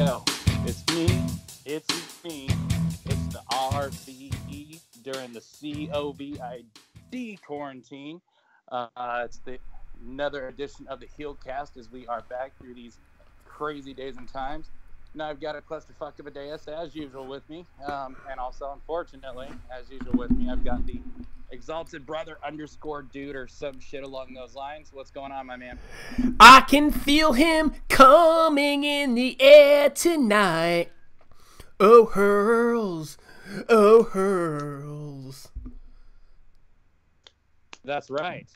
go. It's me. It's me. It's the RVE during the COVID quarantine. It's another edition of the Heelcast as we are back through these crazy days and times. Now I've got a clusterfuck of a deus as usual with me, and also unfortunately, as usual with me, I've got the exalted brother _ dude or some shit along those lines. What's going on, my man? I can feel him coming in the air tonight. Oh, Hurls. Oh, Hurls. That's right.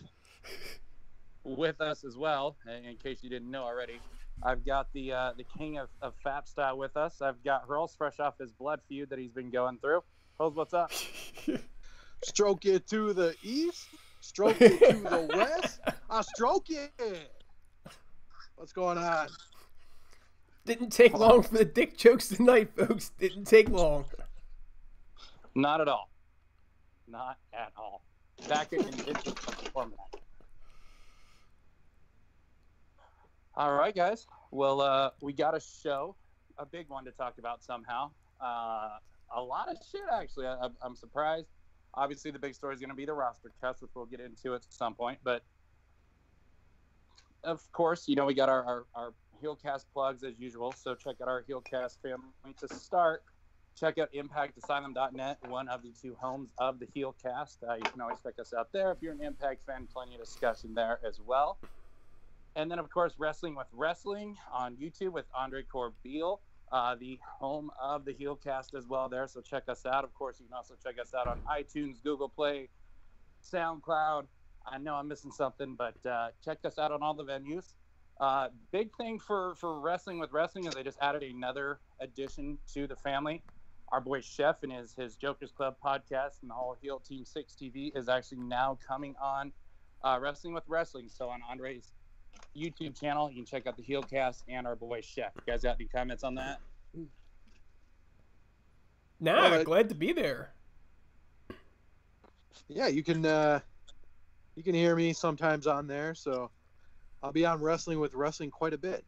With us as well, in case you didn't know already, I've got the king of Fap style with us. I've got Hurls fresh off his blood feud that he's been going through. Hurls, what's up? Stroke it to the east, stroke it to the west. I stroke it. What's going on? Didn't take long for the dick jokes tonight, folks. Didn't take long. Not at all. Not at all. Back in digital format. All right, guys. Well, we got a show, a big one to talk about somehow. A lot of shit, actually. I'm surprised. Obviously, the big story is going to be the roster cuts, which we'll get into at some point. But, of course, you know, we got our Heelcast plugs as usual. So check out our Heelcast family to start. Check out ImpactAsylum.net, one of the two homes of the Heelcast. You can always check us out there. If you're an Impact fan, plenty of discussion there as well. And then, of course, Wrestling with Wrestling on YouTube with Andre Corbeil, the home of the Heelcast as well there. So check us out. Of course, you can also check us out on iTunes, Google Play, SoundCloud. I know I'm missing something, but check us out on all the venues. Big thing for Wrestling with Wrestling is they just added another addition to the family. Our boy Chef and his Jokers Club podcast and the whole Heel Team 6 TV is actually now coming on Wrestling with Wrestling. So on Andre's YouTube channel, you can check out the Heelcast and our boy Chef. You guys got any comments on that? Nah, glad to be there. Yeah, you can hear me sometimes on there, so I'll be on Wrestling with Wrestling quite a bit.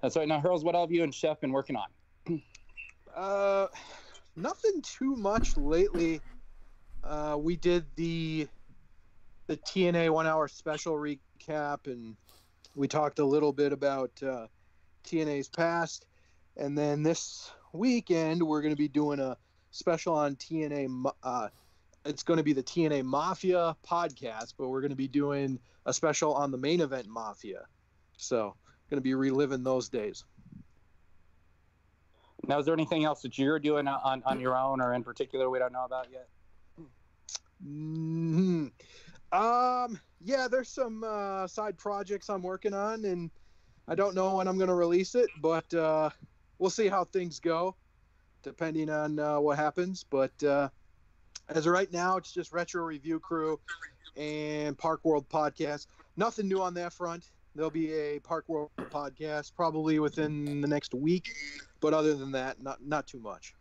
That's right. Now, Hurls, what all have you and Chef been working on? Nothing too much lately. We did the TNA 1 hour special recap, and we talked a little bit about TNA's past. And then this weekend, we're going to be doing a special on TNA. It's going to be the TNA Mafia podcast, but we're going to be doing a special on the main event Mafia. So, going to be reliving those days. Now, is there anything else that you're doing on your own or in particular we don't know about yet? Mm-hmm. Yeah, there's some side projects I'm working on, and I don't know when I'm going to release it, but we'll see how things go, depending on what happens. But as of right now, it's just Retro Review Crew and Park World Podcast. Nothing new on that front. There'll be a Park World Podcast probably within the next week, but other than that, not too much.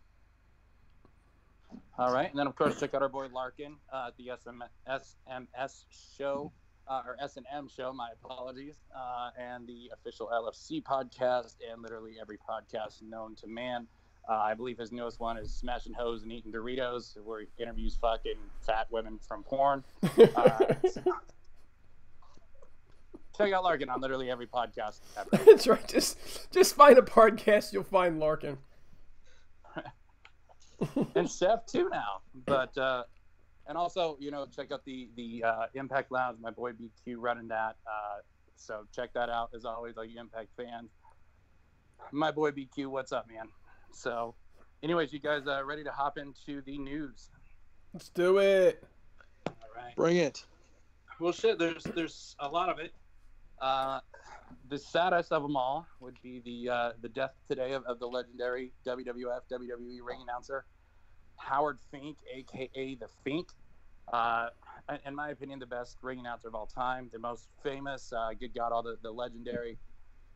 All right, and then of course check out our boy Larkin at the SMS show or S&M show. My apologies, and the official LFC podcast, and literally every podcast known to man. I believe his newest one is Smashing Hoes and Eating Doritos, where he interviews fucking fat women from porn. Check out Larkin on literally every podcast ever. That's right. Just find a podcast, you'll find Larkin. And Chef too now, but and also, you know, check out the Impact Lounge. My boy BQ running that, so check that out. As always, all you Impact fans, my boy BQ, what's up, man? So anyways, you guys ready to hop into the news? Let's do it. All right, Bring it. well shit, there's a lot of it. The saddest of them all would be the death today of the legendary WWF WWE ring announcer Howard Fink, aka the Fink. In my opinion, the best ring announcer of all time, the most famous. Good God, all the legendary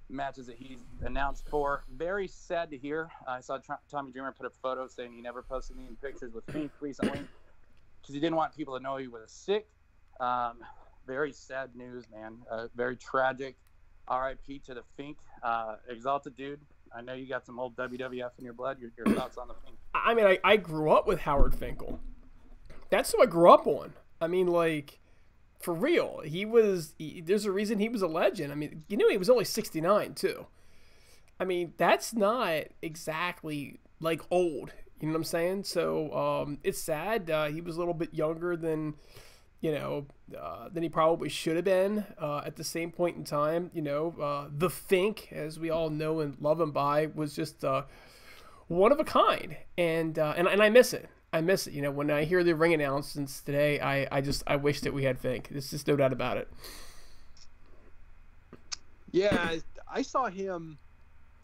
matches that he's announced for. Very sad to hear. I saw Tommy Dreamer put a photo saying he never posted any pictures with Fink recently because he didn't want people to know he was sick. Very sad news, man. Very tragic. R.I.P. to the Fink. Exalted dude. I know you got some old WWF in your blood. Your thoughts on the Fink? I mean, I grew up with Howard Finkel. That's who I grew up on. I mean, like, for real. There's a reason he was a legend. I mean, you knew he was only 69, too. I mean, that's not exactly, like, old. You know what I'm saying? So, it's sad. He was a little bit younger than he probably should have been at the same point in time. The Fink, as we all know and love him by, was just one of a kind, and I miss it. I miss it. When I hear the ring announcements today, I wish that we had Fink. There's just no doubt about it. Yeah, I saw him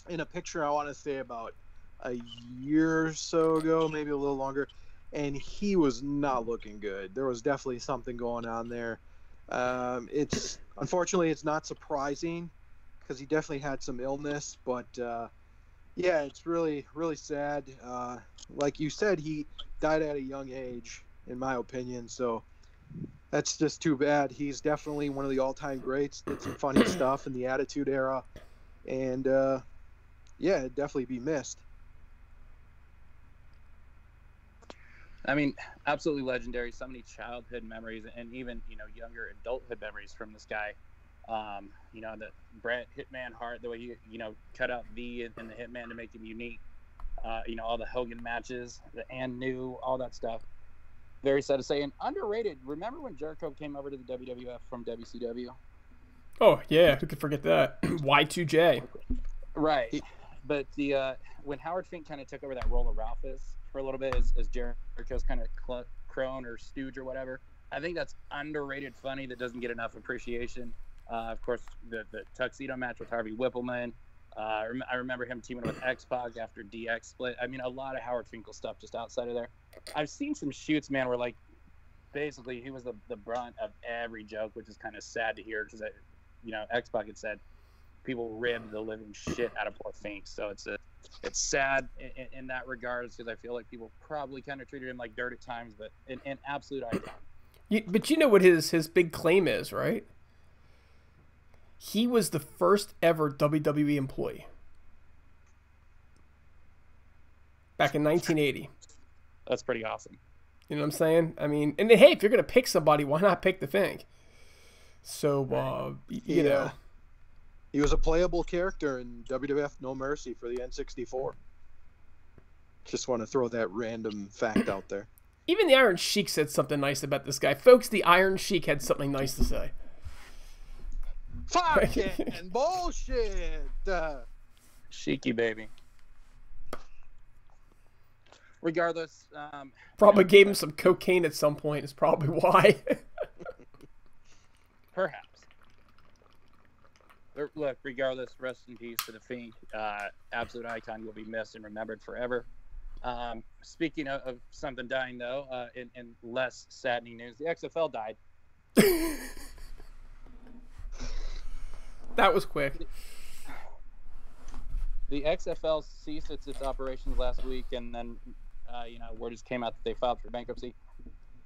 in a picture, I want to say about a year or so ago, maybe a little longer. And he was not looking good. There was definitely something going on there. Unfortunately, it's not surprising because he definitely had some illness. But yeah, it's really, really sad. Like you said, he died at a young age, in my opinion. So that's just too bad. He's definitely one of the all-time greats. Did some funny stuff in the Attitude Era, and yeah, it'd definitely be missed. I mean, absolutely legendary. So many childhood memories and even, younger adulthood memories from this guy. The Bret Hitman Hart, the way you cut out V in the Hitman to make him unique. All the Hogan matches, the and new, all that stuff. Very sad to say. And underrated. Remember when Jericho came over to the WWF from WCW? Oh, yeah. Who could forget that? Y2J. Right. But when Howard Fink kind of took over that role of Ralphus for a little bit as Jericho's kind of crone or stooge or whatever, I think that's underrated funny that doesn't get enough appreciation. Of course, the tuxedo match with Harvey Whippleman. I remember him teaming with X-Pac after DX split. I mean, a lot of Howard Finkel stuff just outside of there. I've seen some shoots, man, where, like, basically he was the brunt of every joke, which is kind of sad to hear because, X-Pac had said people ribbed the living shit out of poor Fink. So it's sad in that regards because I feel like people probably kind of treated him like dirt at times, but an absolute icon. But you know what his big claim is, right? He was the first ever WWE employee. Back in 1980. That's pretty awesome. You know what I'm saying? I mean, and then, hey, if you're going to pick somebody, why not pick the Fink? So, you know. He was a playable character in WWF No Mercy for the N64. Just want to throw that random fact out there. Even the Iron Sheik said something nice about this guy. Folks, the Iron Sheik had something nice to say. Fucking bullshit! Sheiky, baby. Regardless. Probably gave him some cocaine at some point is probably why. Perhaps. Look, regardless, rest in peace to the Fink. Absolute icon. Will be missed and remembered forever. Speaking of something dying, though, in less saddening news, the XFL died. That was quick. The XFL ceased its operations last week, and then, word just came out that they filed for bankruptcy.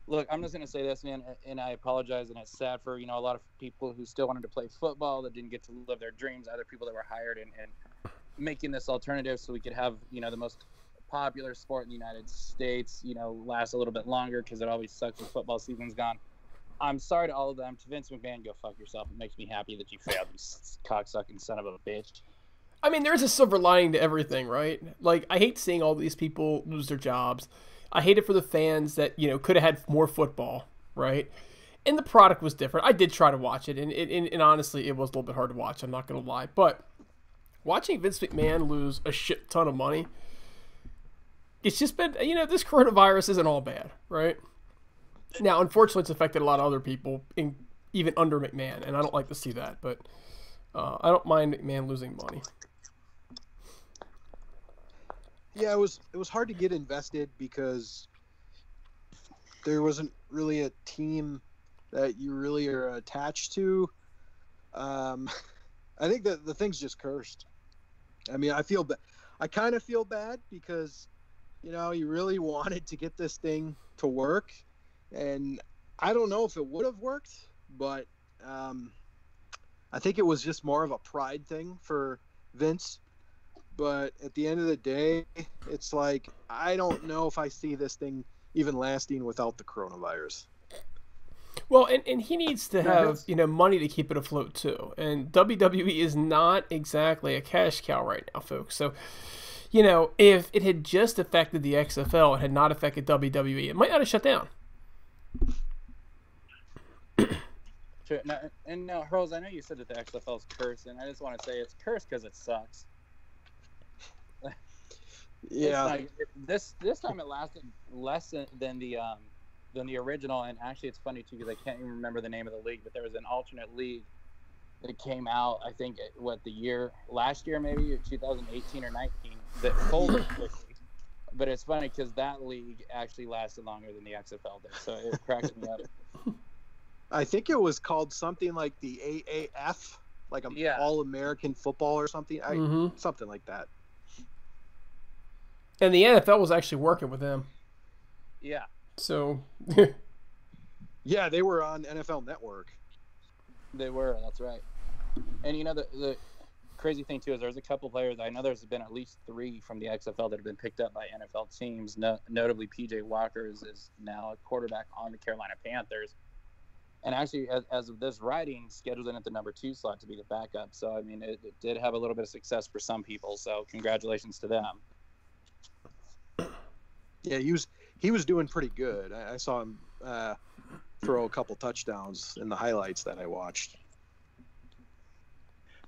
Look, I'm just going to say this, man, and I apologize, and it's sad for, a lot of people who still wanted to play football that didn't get to live their dreams, other people that were hired and making this alternative so we could have, the most popular sport in the United States, last a little bit longer because it always sucks when football season's gone. I'm sorry to all of them. To Vince McMahon, go fuck yourself. It makes me happy that you failed, you cocksucking son of a bitch. I mean, there's a silver lining to everything, right? Like, I hate seeing all these people lose their jobs. I hate it for the fans that, could have had more football, right? And the product was different. I did try to watch it, and honestly, it was a little bit hard to watch. I'm not going to lie. But watching Vince McMahon lose a shit ton of money, it's just been, this coronavirus isn't all bad, right? Now, unfortunately, it's affected a lot of other people, even under McMahon, and I don't like to see that. But I don't mind McMahon losing money. Yeah, it was hard to get invested because there wasn't really a team that you really are attached to. I think that the thing's just cursed. I mean, I kind of feel bad because, you really wanted to get this thing to work, and I don't know if it would have worked, but I think it was just more of a pride thing for Vince. But at the end of the day, it's like, I don't know if I see this thing even lasting without the coronavirus. Well, and he needs to have, money to keep it afloat too. And WWE is not exactly a cash cow right now, folks. So, if it had just affected the XFL, it had not affected WWE, it might not have shut down. Sure. Now, Hurls, I know you said that the XFL is cursed, and I just want to say it's cursed because it sucks. Yeah. Like, this time it lasted less than the original, and actually it's funny too because I can't even remember the name of the league, but there was an alternate league that came out, I think, last year maybe, 2018 or 19, that folded quickly. But it's funny because that league actually lasted longer than the XFL did, so it cracks me up. I think it was called something like the AAF, like All-American Football or something, something like that. And the NFL was actually working with them. Yeah. So. Yeah, they were on NFL Network. They were, that's right. And the crazy thing too is there's a couple players, I know there's been at least 3 from the XFL that have been picked up by NFL teams. Notably, PJ Walker is now a quarterback on the Carolina Panthers. And actually, as of this writing, scheduled in at the number 2 slot to be the backup. So, I mean, it did have a little bit of success for some people. So, congratulations to them. Yeah, he was doing pretty good. I saw him throw a couple touchdowns in the highlights that I watched.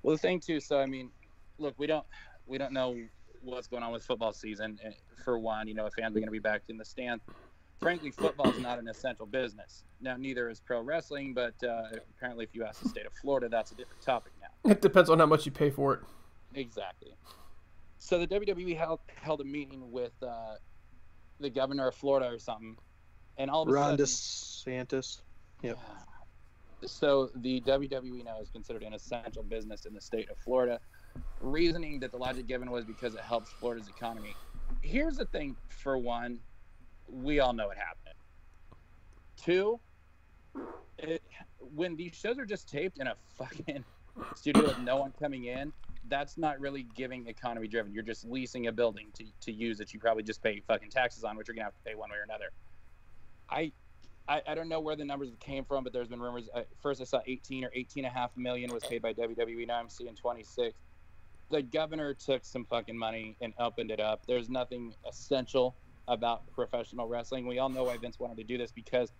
Well, the thing too, so I mean, look, we don't know what's going on with football season. For one, if fans are going to be back in the stands. Frankly, football is not an essential business. Now, neither is pro wrestling, but apparently, if you ask the state of Florida, that's a different topic now. It depends on how much you pay for it. Exactly. So the WWE held a meeting with the governor of Florida or something, and all of a sudden, Ron DeSantis. Yep. So the WWE now is considered an essential business in the state of Florida. Reasoning that the logic given was because it helps Florida's economy. Here's the thing: for one, we all know it happened. 2, when these shows are just taped in a fucking studio with no one coming in, that's not really giving economy driven. You're just leasing a building to use that you probably just pay fucking taxes on, which you're gonna have to pay one way or another. I don't know where the numbers came from, but there's been rumors. First I saw 18 or 18.5 million was paid by WWE. Now I'm seeing 26. The governor took some fucking money and opened it up. There's nothing essential about professional wrestling. We all know why Vince wanted to do this, because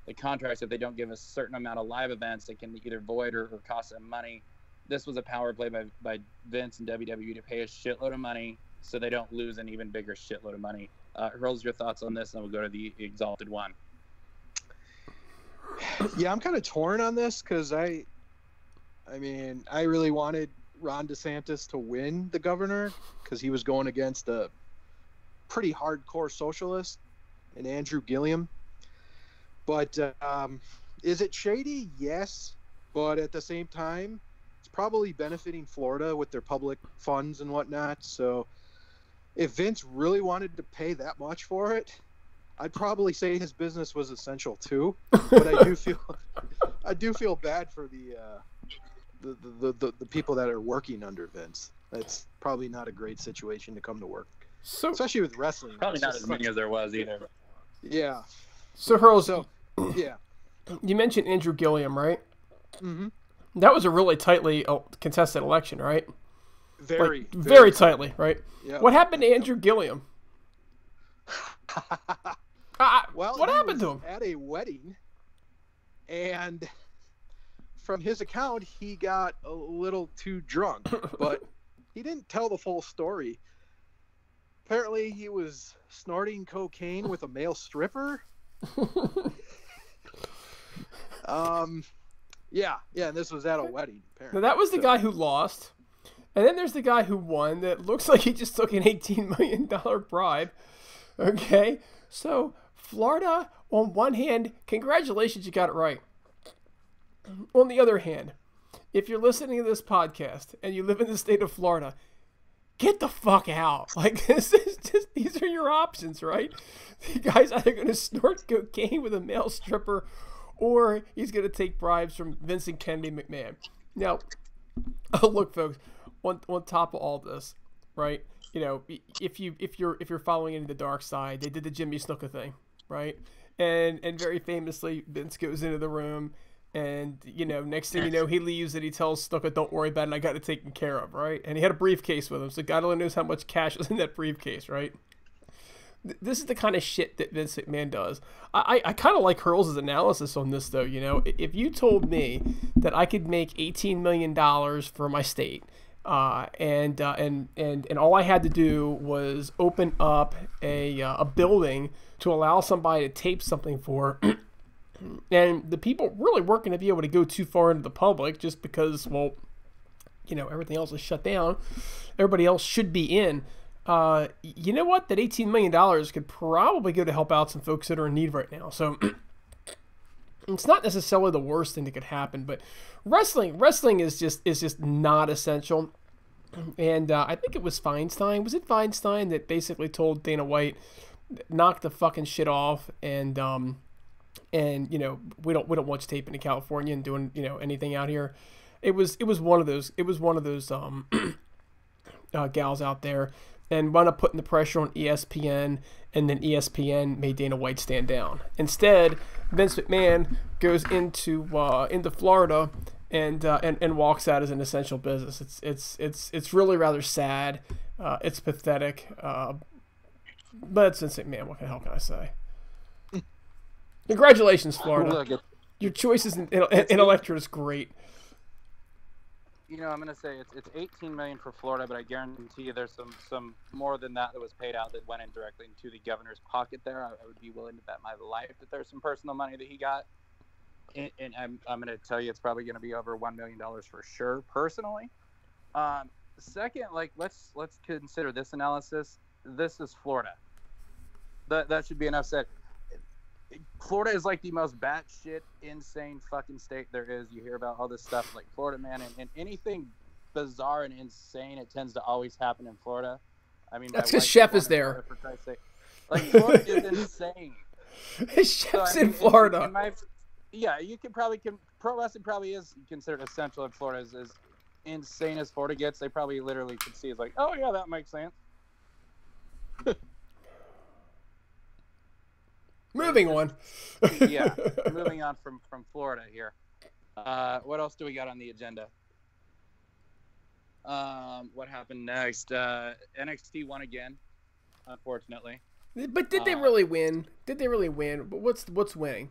the contracts, if they don't give a certain amount of live events, they can either void or cost them money. This was a power play by Vince and WWE to pay a shitload of money so they don't lose an even bigger shitload of money. Hurls, your thoughts on this, and we'll go to the Exalted One. Yeah, I'm kind of torn on this because I really wanted Ron DeSantis to win the governor because he was going against a pretty hardcore socialist in Andrew Gilliam. But is it shady? Yes. But at the same time, it's probably benefiting Florida with their public funds and whatnot. So if Vince really wanted to pay that much for it, I'd probably say his business was essential too. But I do feel bad for the people that are working under Vince. That's probably not a great situation to come to work. So, especially with wrestling. Probably not as many as there was either. Yeah. So Hurls, yeah. You mentioned Andrew Gilliam, right? Mm-hmm. That was a really tightly contested election, right? Very tightly, right? Yeah. What happened to Andrew Gilliam? Well, what happened to him? At a wedding, and from his account, he got a little too drunk, but he didn't tell the full story. Apparently, he was snorting cocaine with a male stripper. Yeah, and this was at a wedding, apparently. Now, that was the guy who lost. And then there's the guy who won that looks like he just took an $18 million bribe. Okay? So, Florida, on one hand, congratulations, you got it right. On the other hand, if you're listening to this podcast and you live in the state of Florida, get the fuck out. Like, this is just, these are your options, right? The guy's either going to snort cocaine with a male stripper, or he's going to take bribes from Vincent Kennedy McMahon. Now, oh, look, folks, on top of all this, right? You know, if you're following into the dark side, they did the Jimmy Snuka thing, right? And very famously, Vince goes into the room, and you know, next thing you know, he leaves and he tells Snuka, "Don't worry about it, I got it taken care of," right? And he had a briefcase with him, so God only knows how much cash was in that briefcase, right? This is the kind of shit that Vince McMahon does. I kind of like Hurls' analysis on this, though. You know, if you told me that I could make $18 million for my state, and all I had to do was open up a building to allow somebody to tape something for, and the people really weren't going to be able to go too far into the public just because, well, you know, everything else is shut down. Everybody else should be in. You know what? That $18 million could probably go to help out some folks that are in need right now. So it's not necessarily the worst thing that could happen, but wrestling is just not essential. And I think it was Feinstein. Was it Feinstein that basically told Dana White, knock the fucking shit off, and you know, we don't want you taping to California and doing, you know, anything out here. It was one of those gals out there, and wound up putting the pressure on ESPN, and then ESPN made Dana White stand down. Instead, Vince McMahon goes into Florida and walks out as an essential business. It's really rather sad. It's pathetic. But it's Vince McMahon. What the hell can I say? Congratulations, Florida. Your choices in electorate is great. You know, I'm going to say it's $18 million for Florida, but I guarantee you there's some more than that was paid out that went in directly into the governor's pocket there. I would be willing to bet my life that there's some personal money that he got. And I'm going to tell you it's probably going to be over $1 million for sure, personally. Second, like, let's consider this analysis. This is Florida. That should be enough said. Florida is like the most batshit insane fucking state there is. You hear about all this stuff like Florida, man, and anything bizarre and insane, it tends to always happen in Florida. I mean, that's because Chef is there. For Christ's sake. Like, Florida is insane. Chef's in Florida. Yeah, you can probably pro wrestling probably is considered essential in Florida. As insane as Florida gets, they probably literally could see it's like, oh yeah, that makes sense. Moving on. Yeah, moving on from Florida here. What else do we got on the agenda? What happened next? NXT won again, unfortunately. But did they really win? Did they really win? But what's winning?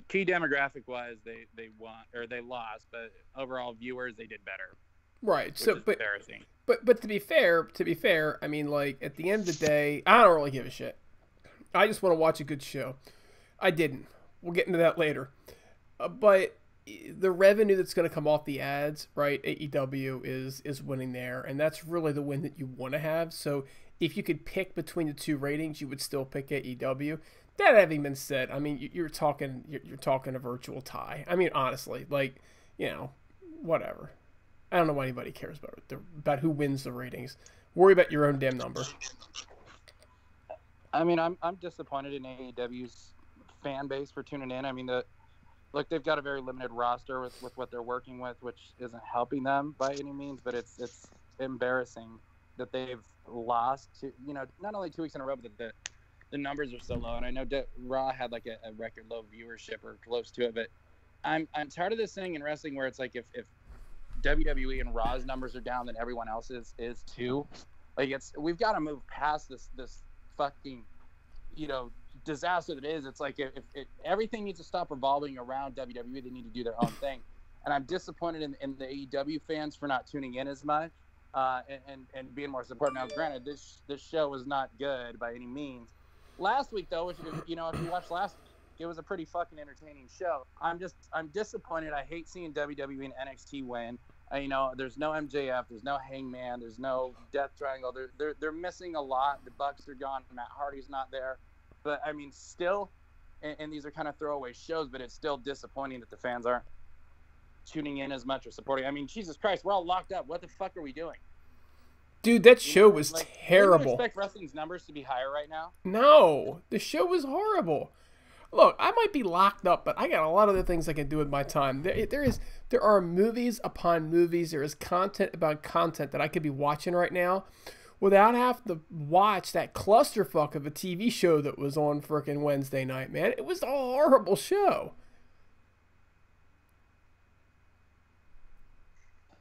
Key demographic wise, they won or they lost, but overall viewers they did better. Right. So, but embarrassing. But to be fair, I mean, like, at the end of the day, I don't really give a shit. I just want to watch a good show. I didn't. We'll get into that later. But the revenue that's going to come off the ads, right? AEW is winning there, and that's really the win that you want to have. So if you could pick between the two ratings, you would still pick AEW. That having been said, I mean, you're talking a virtual tie. I mean, honestly, like, you know, whatever. I don't know why anybody cares about who wins the ratings. Worry about your own damn number. I mean, I'm disappointed in AEW's fan base for tuning in. I mean, look, they've got a very limited roster with what they're working with, which isn't helping them by any means. But it's embarrassing that they've lost to, you know, not only 2 weeks in a row, but the numbers are so low. And I know Raw had like a record low viewership or close to it. But I'm tired of this thing in wrestling where it's like if WWE and Raw's numbers are down, then everyone else is too. Like, we've got to move past this fucking, you know, disaster that is. It's like if everything needs to stop revolving around WWE, they need to do their own thing. And I'm disappointed in the AEW fans for not tuning in as much and being more supportive. Now, granted, this show was not good by any means. Last week, though, if you watched last week, it was a pretty fucking entertaining show. I'm disappointed. I hate seeing WWE and NXT win. You know, there's no MJF, there's no Hangman, there's no Death Triangle. They're missing a lot. The Bucks are gone. Matt Hardy's not there. But I mean, still, and these are kind of throwaway shows, but it's still disappointing that the fans aren't tuning in as much or supporting. I mean, Jesus Christ, we're all locked up. What the fuck are we doing? Dude, that show was terrible. Do you expect wrestling's numbers to be higher right now? No, the show was horrible. look, I might be locked up, but I got a lot of other things I can do with my time. There are movies upon movies. There is content about content that I could be watching right now without having to watch that clusterfuck of a TV show that was on frickin' Wednesday night, man. It was a horrible show.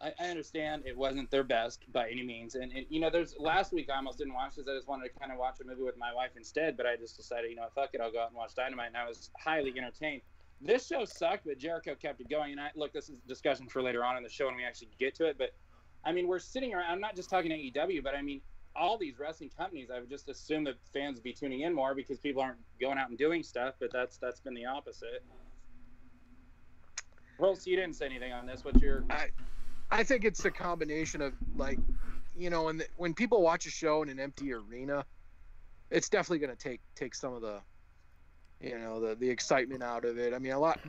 I understand it wasn't their best by any means. And you know, last week I almost didn't watch this. I just wanted to kind of watch a movie with my wife instead, but I just decided, you know, fuck it, I'll go out and watch Dynamite, and I was highly entertained. This show sucked, but Jericho kept it going. And look, this is a discussion for later on in the show when we actually get to it. But, I mean, we're sitting around. I'm not just talking AEW, but, I mean, all these wrestling companies, I would just assume that fans would be tuning in more because people aren't going out and doing stuff, but that's been the opposite. Hurls, you didn't say anything on this. What's your... I think it's a combination of, like, you know, when people watch a show in an empty arena, it's definitely going to take some of the, you know, the excitement out of it. I mean, a lot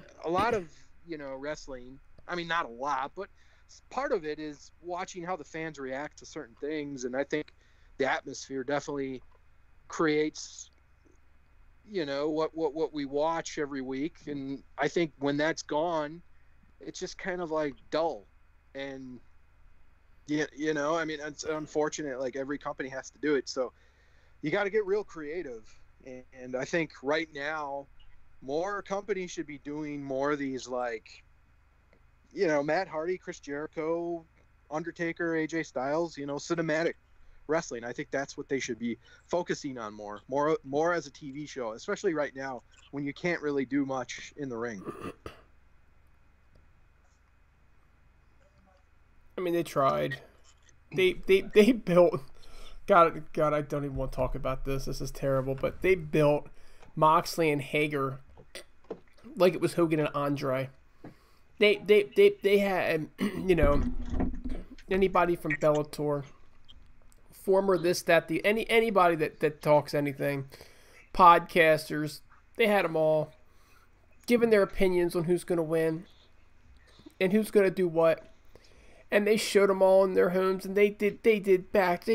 of, you know, wrestling, I mean, not a lot, but part of it is watching how the fans react to certain things. And I think the atmosphere definitely creates, you know, what we watch every week. And I think when that's gone, it's just kind of like dull. And you know, I mean, it's unfortunate, like every company has to do it, so you got to get real creative. And I think right now more companies should be doing more of these, like, you know, Matt Hardy, Chris Jericho, Undertaker, AJ Styles, you know, cinematic wrestling. I think that's what they should be focusing on more as a TV show, especially right now when you can't really do much in the ring. I mean, they tried. They built. God, I don't even want to talk about this. This is terrible. But they built Moxley and Hager like it was Hogan and Andre. They had, you know, anybody from Bellator, former this, that, the anybody that talks anything, podcasters. They had them all giving their opinions on who's going to win and who's going to do what. And they showed them all in their homes, and they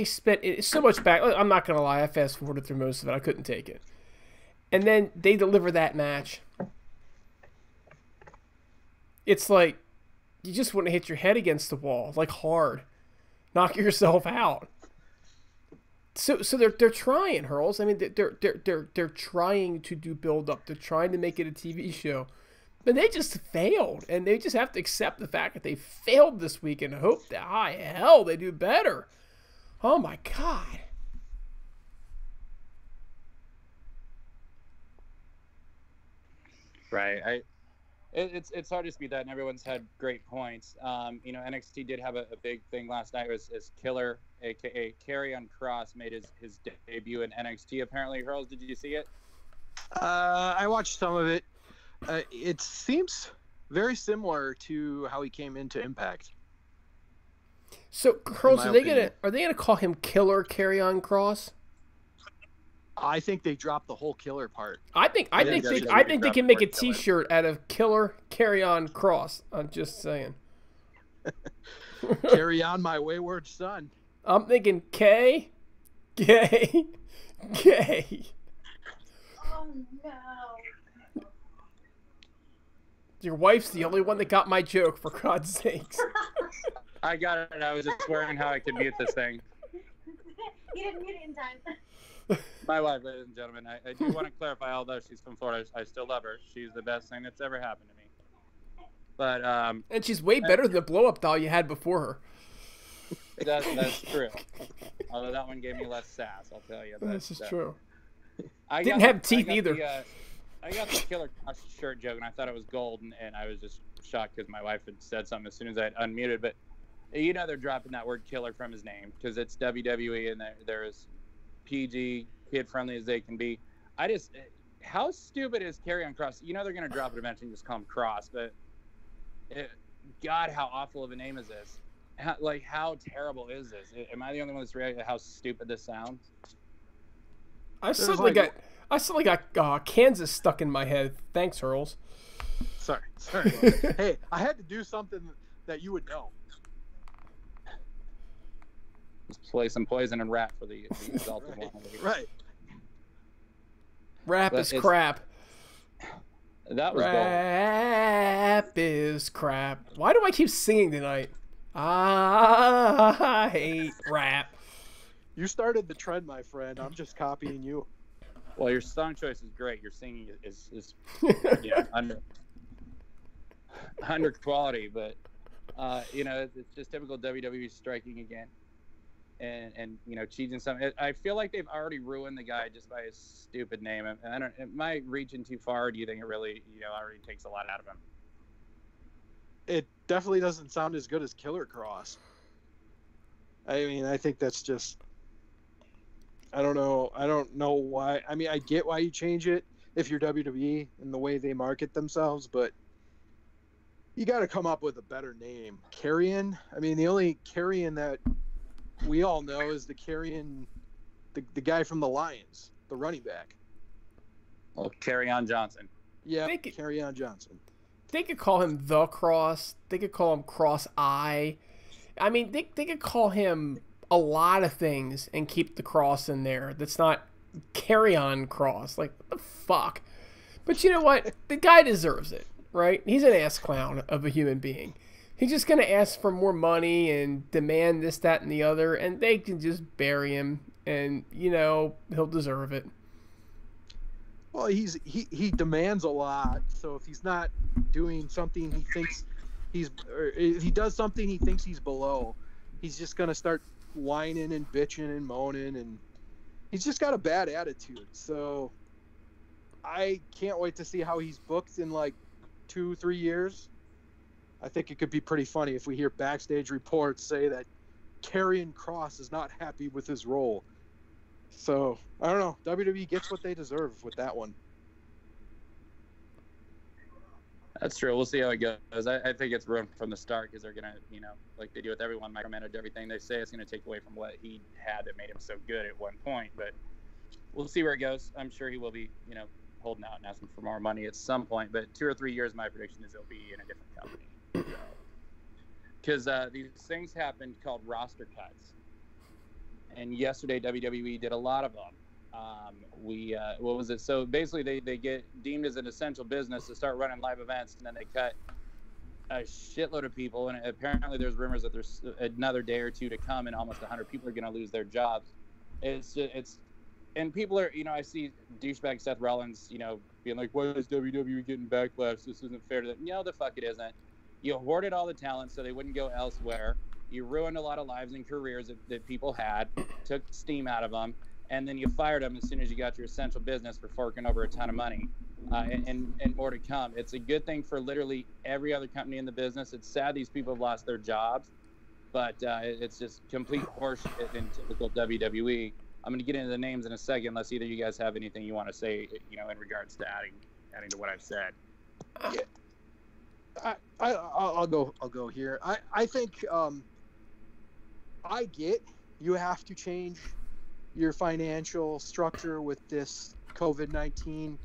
spent so much back. I'm not going to lie, I fast forwarded through most of it. I couldn't take it. And then they deliver that match. It's like you just want to hit your head against the wall, like hard. Knock yourself out. So they're trying, Hurls. I mean, they're trying to do build up. They're trying to make it a TV show. But they just failed, and they just have to accept the fact that they failed this week and hope that high hell they do better. Oh my God. Right. It's hard to dispute that, and everyone's had great points. You know, NXT did have a big thing last night. As Killer, aka Karrion Kross, made his debut in NXT. Apparently, Hurls, did you see it? I watched some of it. It seems very similar to how he came into Impact. So, Hurls, are they gonna call him Killer Karrion Kross? I think they dropped the whole Killer part. I think they can make a T-shirt out of Killer Karrion Kross. I'm just saying. Carry on, my wayward son. I'm thinking K, gay. Oh no. Your wife's the only one that got my joke, for God's sakes. I got it. I was just wondering how I could mute this thing. You didn't mute it in time. My wife, ladies and gentlemen, I do want to clarify, although she's from Florida, I still love her. She's the best thing that's ever happened to me. But and she's way better than the blow-up doll you had before her. That's true. Although that one gave me less sass, I'll tell you. This is true. I didn't have teeth either. I got the Killer Kross shirt joke, and I thought it was gold, and I was just shocked because my wife had said something as soon as I had unmuted. But you know they're dropping that word killer from his name because it's WWE, and they're as PG, kid-friendly as they can be. How stupid is Karrion Kross? You know they're going to drop it eventually and just call him Cross, but God, how awful of a name is this? How terrible is this? Am I the only one that's reacting to how stupid this sounds? I suddenly got Kansas stuck in my head. Thanks, Hurls. Sorry. Hey, I had to do something that you would know. Just play some Poison and Rap for the exalted one. Right. Rap is crap. That was gold. Rap is crap. Why do I keep singing tonight? I hate rap. You started the trend, my friend. I'm just copying you. Well, your song choice is great. Your singing is under quality, but it's just typical WWE striking again, and cheating something. I feel like they've already ruined the guy just by his stupid name. I don't. Am I reaching too far? Or do you think it really already takes a lot out of him? It definitely doesn't sound as good as Killer Cross. I mean, I think that's just. I don't know why. I mean, I get why you change it if you're WWE and the way they market themselves, but you got to come up with a better name. Carrion? I mean, the only Carrion that we all know is the Carrion, the guy from the Lions, the running back. Oh, Carry-On Johnson. Yeah, Carry-On Johnson. They could call him The Cross. They could call him Cross Eye. I mean, they could call him a lot of things and keep the cross in there. That's not Carry-On Cross. Like, what the fuck? But you know what? The guy deserves it, right? He's an ass clown of a human being. He's just going to ask for more money and demand this, that, and the other, and they can just bury him, and, he'll deserve it. Well, he demands a lot, so if he's not doing something he thinks or if he does something he thinks he's below, he's just going to start whining and bitching and moaning, and he's just got a bad attitude. So I can't wait to see how he's booked in like 2-3 years. I think it could be pretty funny if we hear backstage reports say that Karrion Kross is not happy with his role. So I don't know. WWE gets what they deserve with that one. That's true. We'll see how it goes. I think it's ruined from the start because they're going to, like they do with everyone, micromanage everything they say. It's going to take away from what he had that made him so good at one point. But we'll see where it goes. I'm sure he will be, holding out and asking for more money at some point. But 2 or 3 years, my prediction is he'll be in a different company. Because these things happened called roster cuts. And yesterday, WWE did a lot of them. What was it? So basically they get deemed as an essential business to start running live events, and then they cut a shitload of people, and apparently there's rumors that there's another day or two to come and almost 100 people are going to lose their jobs. And people are, I see douchebag Seth Rollins, being like, why is WWE getting backlash? This isn't fair to them. No, the fuck it isn't. You hoarded all the talent so they wouldn't go elsewhere. You ruined a lot of lives and careers that people had, took steam out of them, and then you fired them as soon as you got your essential business for forking over a ton of money, and more to come. It's a good thing for literally every other company in the business. It's sad these people have lost their jobs, but it's just complete horseshit in typical WWE. I'm going to get into the names in a second, unless either of you guys have anything you want to say, in regards to adding to what I've said. Yeah. I'll go here. I think I get you have to change your financial structure with this COVID-19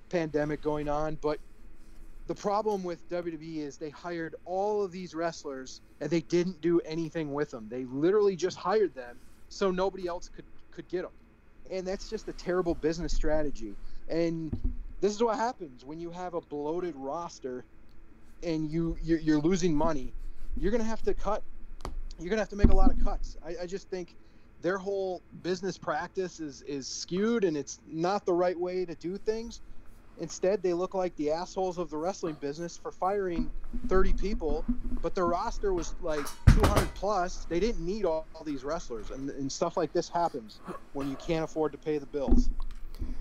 pandemic going on, but the problem with WWE is they hired all of these wrestlers and they didn't do anything with them. They literally just hired them so nobody else could get them, and that's just a terrible business strategy. And this is what happens when you have a bloated roster and you're losing money. You're gonna have to cut. You're gonna have to make a lot of cuts. I just think their whole business practice is skewed, and it's not the right way to do things. Instead, they look like the assholes of the wrestling business for firing 30 people, but their roster was like 200 plus. They didn't need all these wrestlers, and stuff like this happens when you can't afford to pay the bills.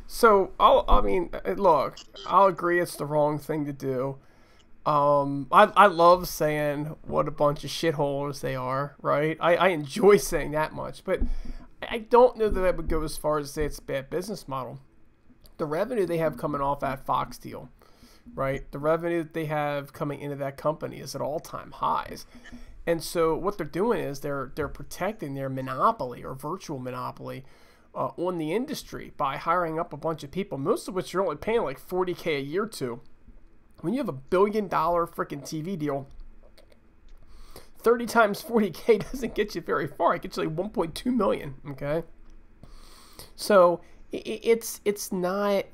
So, look, I'll agree it's the wrong thing to do. I love saying what a bunch of shitholes they are, right? I enjoy saying that much, but I don't know that I would go as far as to say it's a bad business model. The revenue they have coming off that Fox deal, right? The revenue that they have coming into that company is at all-time highs. And so what they're doing is they're protecting their monopoly or virtual monopoly on the industry by hiring up a bunch of people, most of which you're only paying like $40K a year to. When you have $1 billion freaking TV deal, 30 times 40K doesn't get you very far. It gets you like 1.2 million, okay? So it's not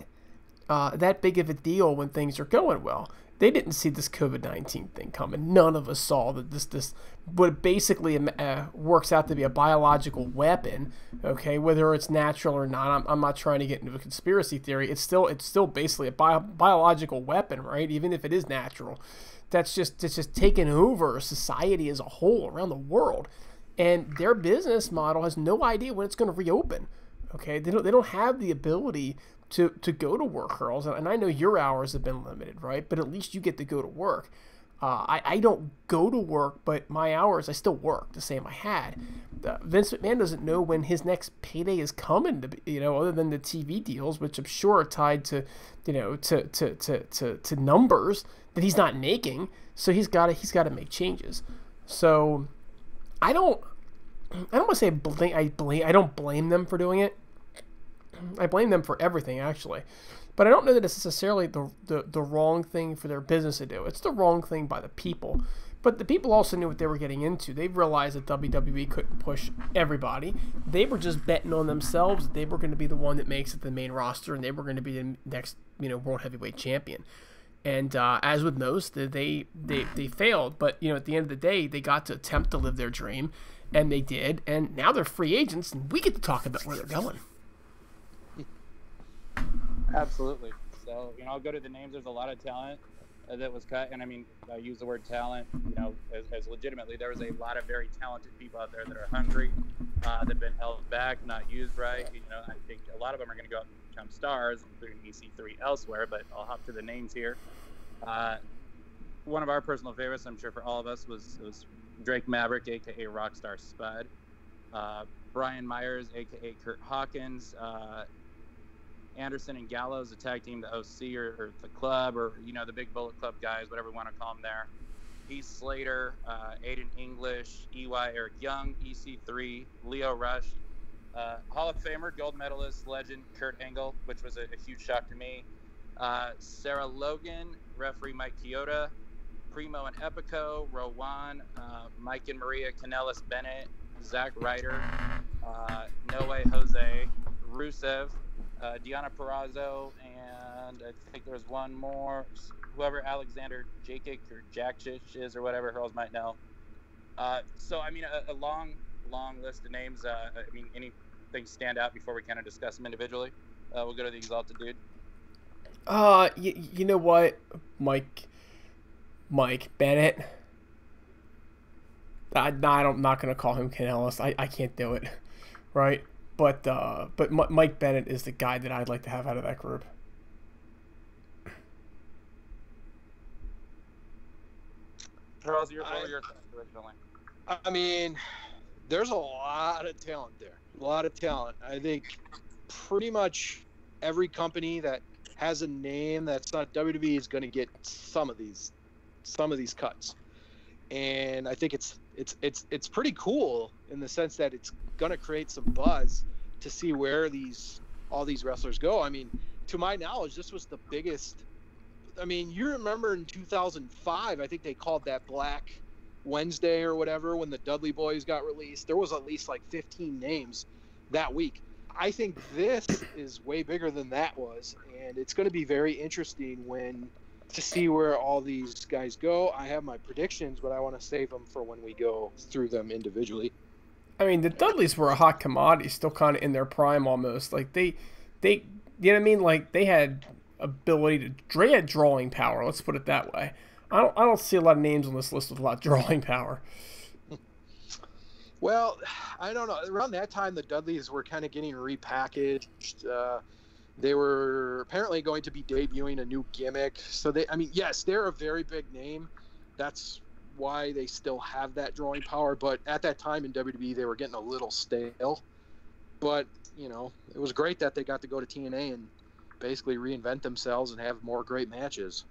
that big of a deal when things are going well. They didn't see this COVID-19 thing coming. None of us saw that this what basically works out to be a biological weapon. Okay, whether it's natural or not, I'm not trying to get into a conspiracy theory. It's still basically a biological weapon, right? Even if it is natural, it's just taken over society as a whole around the world, and their business model has no idea when it's going to reopen. Okay, they don't have the ability to go to work, Hurls, and I know your hours have been limited, right? But at least you get to go to work. I don't go to work, but my hours, I still work the same I had. Vince McMahon doesn't know when his next payday is coming, other than the TV deals, which I'm sure are tied to, to numbers that he's not making. So he's got to make changes. So I don't want to say I don't blame them for doing it. I blame them for everything, actually. But I don't know that it's necessarily the wrong thing for their business to do. It's the wrong thing by the people. But the people also knew what they were getting into. They realized that WWE couldn't push everybody. They were just betting on themselves. They were going to be the one that makes it the main roster, and they were going to be the next, world heavyweight champion. And as with most, they failed. But, at the end of the day, they got to attempt to live their dream, and they did. And now they're free agents, and we get to talk about where they're going. Absolutely. So, I'll go to the names. There's a lot of talent that was cut. And I mean, I use the word talent, as legitimately. There was a lot of very talented people out there that are hungry, that have been held back, not used right. I think a lot of them are going to go out and become stars, including EC3 elsewhere, but I'll hop to the names here. One of our personal favorites, I'm sure for all of us, was Drake Maverick, a.k.a. Rockstar Spud. Brian Myers, a.k.a. Curt Hawkins. Anderson and Gallows, the tag team, the OC or the club, or the Big Bullet Club guys, whatever we want to call them there. Heath Slater, Aiden English, EY Eric Young, EC3, Leo Rush, Hall of Famer, gold medalist, legend Kurt Angle, which was a huge shock to me. Sarah Logan, referee Mike Chioda, Primo and Epico, Rowan, Mike and Maria Kanellis Bennett, Zack Ryder, Noe Jose, Rusev, Deanna Perrazzo, and I think there's one more, whoever Alexander Jakic or Jakcic is, or whatever Hurls might know. So, I mean, a long list of names. I mean, anything stand out before we kind of discuss them individually? We'll go to the Exalted Dude. You know what, Mike Bennett. I'm not going to call him Kanellis. I can't do it, right? But Mike Bennett is the guy that I'd like to have out of that group. Charles, your originally. I mean, there's a lot of talent there. A lot of talent. I think pretty much every company that has a name that's not WWE is going to get some of these cuts. And I think it's pretty cool in the sense that it's going to create some buzz to see where all these wrestlers go. I mean, to my knowledge, this was the biggest. I mean, you remember in 2005, I think they called that Black Wednesday or whatever when the Dudley Boys got released. There was at least like 15 names that week. I think this is way bigger than that was, and it's going to be very interesting to see where all these guys go. I have my predictions, but I want to save them for when we go through them individually. I mean, the Dudleys were a hot commodity, still kind of in their prime almost. Like they, you know what I mean? like they had they had drawing power. Let's put it that way. I don't see a lot of names on this list with a lot of drawing power. Well, I don't know. Around that time, the Dudleys were kind of getting repackaged. They were apparently going to be debuting a new gimmick. So yes, they're a very big name. That's why they still have that drawing power. But at that time in WWE, they were getting a little stale. But, it was great that they got to go to TNA and basically reinvent themselves and have more great matches.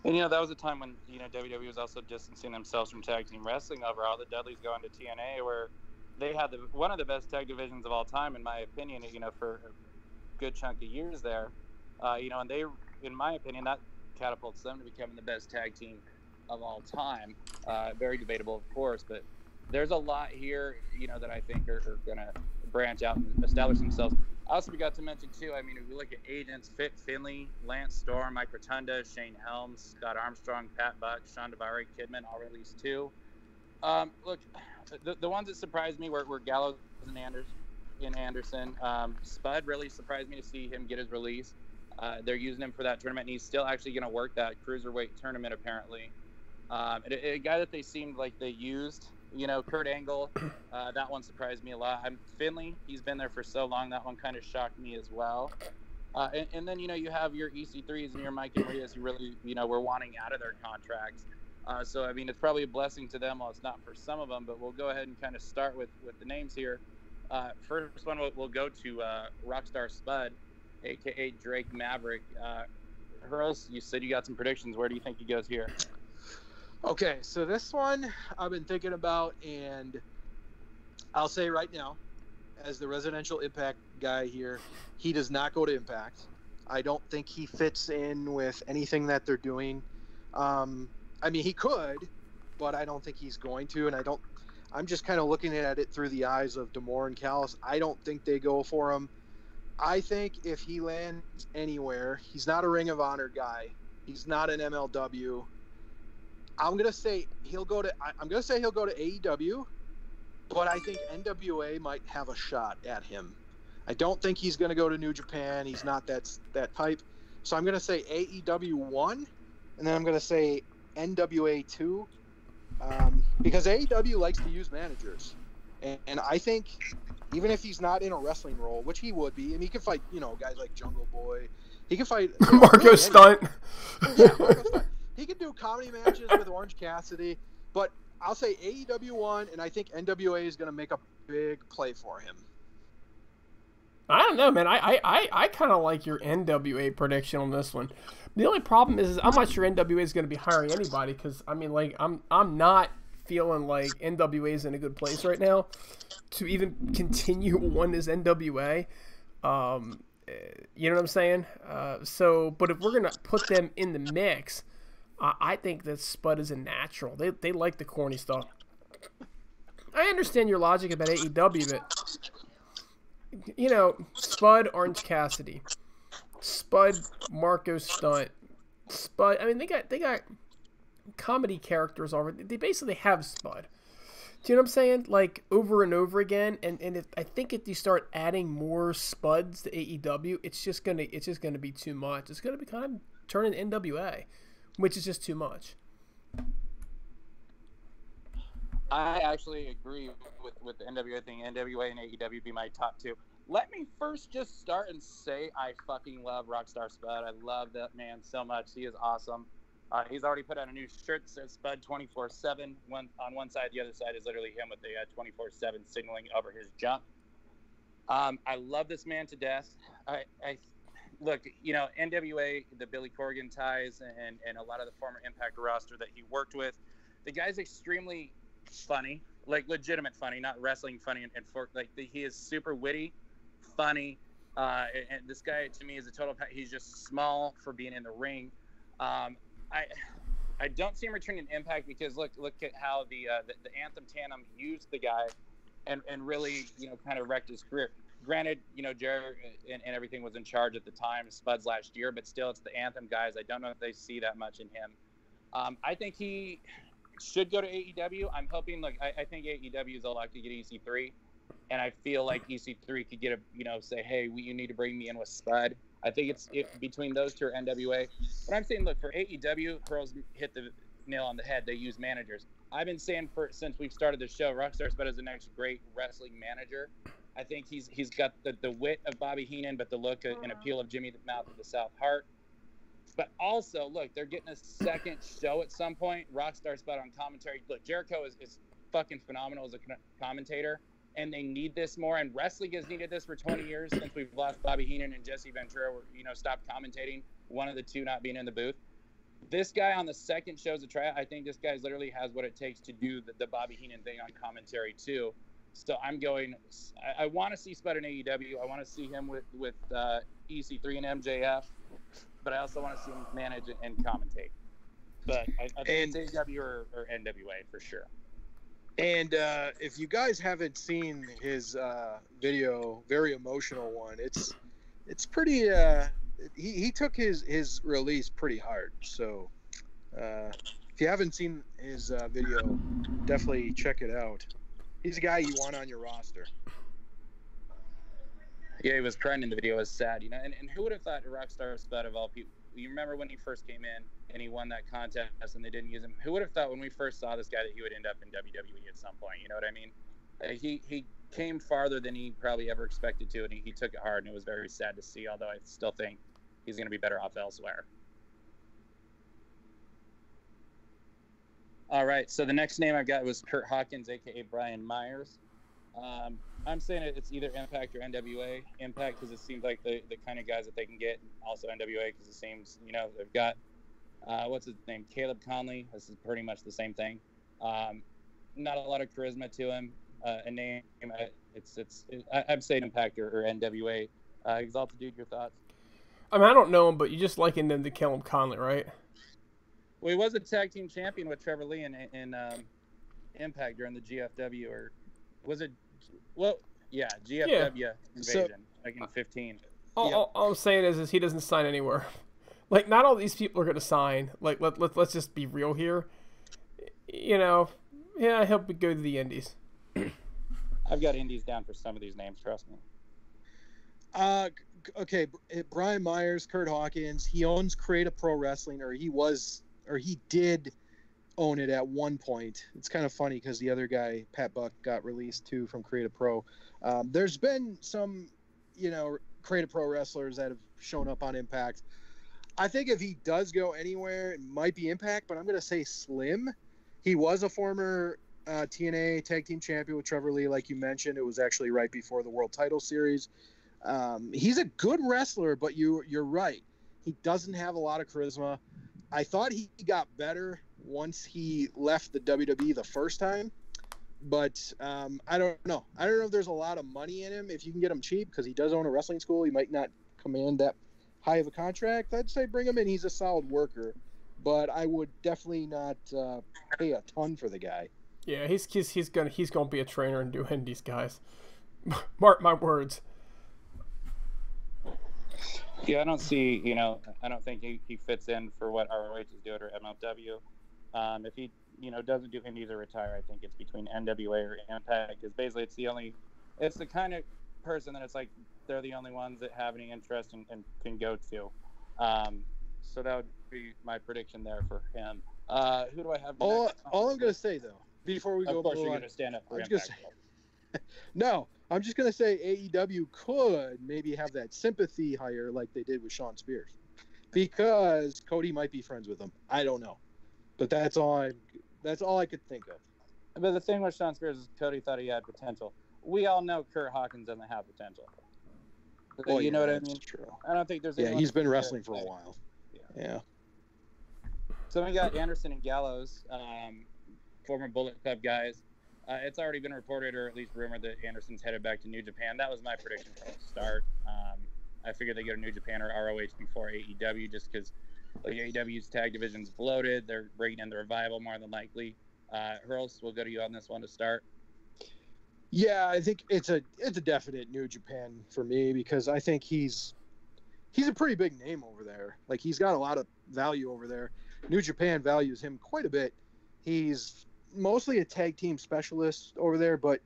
And, that was a time when, WWE was also distancing themselves from tag team wrestling overall. The Dudleys going to TNA, where they had one of the best tag divisions of all time, in my opinion, for a good chunk of years there. And they, in my opinion, that catapults them to becoming the best tag team of all time. Very debatable, of course, but there's a lot here, that I think are going to branch out and establish themselves. I also forgot to mention too. I mean, if you look at agents, Finley, Lance Storm, Mike Rotunda, Shane Helms, Scott Armstrong, Pat Buck, Sean Devary, Kidman, all released too. Look, the ones that surprised me were Gallows and Anderson. Spud really surprised me to see him get his release. They're using him for that tournament, and he's still actually going to work that cruiserweight tournament apparently. A guy that they seemed like they used, Kurt Angle, that one surprised me a lot. Finley, he's been there for so long, that one kind of shocked me as well. And then, you have your EC3s and your Mike and Marias who really, were wanting out of their contracts. So, I mean, it's probably a blessing to them while it's not for some of them, but we'll go ahead and kind of start with the names here. First one, we'll go to Rockstar Spud, a.k.a. Drake Maverick. Hurls, you said you got some predictions. Where do you think he goes here? Okay, so this one I've been thinking about, and I'll say right now, as the residential Impact guy here, he does not go to Impact. I don't think he fits in with anything that they're doing. I mean, he could, but I don't think he's going to, and I'm just kind of looking at it through the eyes of D'Amore and Callis. I don't think they go for him. I think if he lands anywhere, he's not a Ring of Honor guy. He's not an MLW. I'm gonna say he'll go to AEW, but I think NWA might have a shot at him. I don't think he's gonna go to New Japan. He's not that type. So I'm gonna say AEW 1, and then I'm gonna say NWA 2, because AEW likes to use managers, and I think even if he's not in a wrestling role, which he would be, I mean, he could fight guys like Jungle Boy. He could fight Marco Stunt. Yeah, Marco Stunt. He could do comedy matches with Orange Cassidy, but I'll say AEW 1, and I think NWA is going to make a big play for him. I don't know, man. I kind of like your NWA prediction on this one. The only problem is I'm not sure NWA is going to be hiring anybody because, I mean, like, I'm not feeling like NWA is in a good place right now to even continue on as NWA. You know what I'm saying? But if we're going to put them in the mix, I think that Spud is a natural. They like the corny stuff. I understand your logic about AEW, but Spud, Orange Cassidy, Spud, Marco Stunt, Spud. I mean, they got comedy characters already. They basically have Spud. Do you know what I'm saying? Like over and over again. And I think if you start adding more Spuds to AEW, it's just gonna be too much. It's gonna be kind of turning NWA, which is just too much. I actually agree with the NWA thing. NWA and AEW be my top two. Let me first just start and say I fucking love Rockstar Spud. I love that man so much. He is awesome. He's already put out a new shirt that says Spud 24/7. One on one side, the other side is literally him with the 24/7 signaling over his jump. I love this man to death. I look, NWA, the Billy Corgan ties, and a lot of the former Impact roster that he worked with. The guy's extremely funny, like legitimate funny, not wrestling funny. He is super witty, funny, and this guy to me is a total. He's just small for being in the ring. I don't see him returning to Impact because look at how the Anthem Tandem used the guy, and really kind of wrecked his career. Granted, Jared and everything was in charge at the time, Spud's last year, but still, it's the Anthem guys. I don't know if they see that much in him. I think he should go to AEW. I'm hoping, I think AEW is allowed to get EC3, and I feel like EC3 could get say, hey, you need to bring me in with Spud. I think it's between those two or NWA. But I'm saying, look, for AEW, Hurls hit the nail on the head. They use managers. I've been saying since we've started the show, Rockstar Spud is the next great wrestling manager. I think he's got the wit of Bobby Heenan, but the look and appeal of Jimmy the Mouth of the South Heart. But also, look, they're getting a second show at some point. Rockstar Spud on commentary. Look, Jericho is fucking phenomenal as a commentator, and they need this more. And wrestling has needed this for 20 years since we've lost Bobby Heenan and Jesse Ventura, stopped commentating, one of the two not being in the booth. This guy on the second show's a try. I think this guy literally has what it takes to do the Bobby Heenan thing on commentary too. So I'm going. I want to see Spud in AEW. I want to see him with EC3 and MJF, but I also want to see him manage and commentate. But I think it's AEW or NWA for sure. And if you guys haven't seen his video, very emotional one, it's pretty. He took his release pretty hard. So if you haven't seen his video, definitely check it out. He's a guy you want on your roster. Yeah, he was crying in the video. It was sad, you know. And who would have thought a Rockstar Spud of all people? You remember when he first came in and he won that contest and they didn't use him? Who would have thought when we first saw this guy that he would end up in WWE at some point? You know what I mean? He came farther than he probably ever expected to, and he took it hard, and it was very sad to see, although I still think he's going to be better off elsewhere. All right, so the next name I've got was Curt Hawkins, a.k.a. Brian Myers. I'm saying it's either Impact or NWA. Impact because it seems like the kind of guys that they can get. Also NWA because it seems, you know, they've got, what's his name? Caleb Conley. This is pretty much the same thing. Not a lot of charisma to him. A name, I'm saying Impact or NWA. Exalted Dude, your thoughts? I mean, I don't know him, but you just likened him to Caleb Conley, right? Well, he was a tag team champion with Trevor Lee in Impact during the GFW, or was it? Well, yeah, GFW invasion, like in 15. All I'm saying is he doesn't sign anywhere. Like, not all these people are going to sign. Like, let's just be real here. You know, yeah, he'll go to the Indies. I've got Indies down for some of these names, trust me. Okay, Brian Myers, Curt Hawkins, he owns Creative Pro Wrestling, or he did own it at one point. It's kind of funny because the other guy, Pat Buck, got released too from Creative Pro. There's been some, you know, Creative Pro wrestlers that have shown up on Impact. I think if he does go anywhere, it might be Impact, but I'm going to say Slim. He was a former TNA Tag Team Champion with Trevor Lee, like you mentioned. It was actually right before the World Title Series. He's a good wrestler, but you're right. He doesn't have a lot of charisma. I thought he got better once he left the WWE the first time, but I don't know. I don't know if there's a lot of money in him. If you can get him cheap, because he does own a wrestling school, he might not command that high of a contract. I'd say bring him in. He's a solid worker, but I would definitely not pay a ton for the guy. Yeah, he's gonna be a trainer and do Indies, guys. Mark my words. Yeah, I don't think he fits in for what ROH is doing or MLW. If he, doesn't do Indies or retire, I think it's between NWA or Impact. Because basically, it's the kind of person that it's like they're the only ones that have any interest and can go to. So that would be my prediction there for him. Who do I have? All I'm going to say though, before we go, of course you're going to stand up for Impact. No, I'm just going to say AEW could maybe have that sympathy hire like they did with Shawn Spears, because Cody might be friends with him. I don't know, but that's all I could think of. But the thing with Shawn Spears is Cody thought he had potential. We all know Curt Hawkins doesn't have potential. Well, you know what I mean? That's true. I don't think there's. Yeah, he's been wrestling for a while. Yeah. So we got Anderson and Gallows, former Bullet Club guys. It's already been reported, or at least rumored, that Anderson's headed back to New Japan. That was my prediction from the start. I figured they go to New Japan or ROH before AEW, just because AEW's tag division's bloated. They're bringing in the Revival more than likely. Hurls, we'll go to you on this one to start. Yeah, I think it's a definite New Japan for me, because I think he's a pretty big name over there. Like, he's got a lot of value over there. New Japan values him quite a bit. He's mostly a tag team specialist over there, but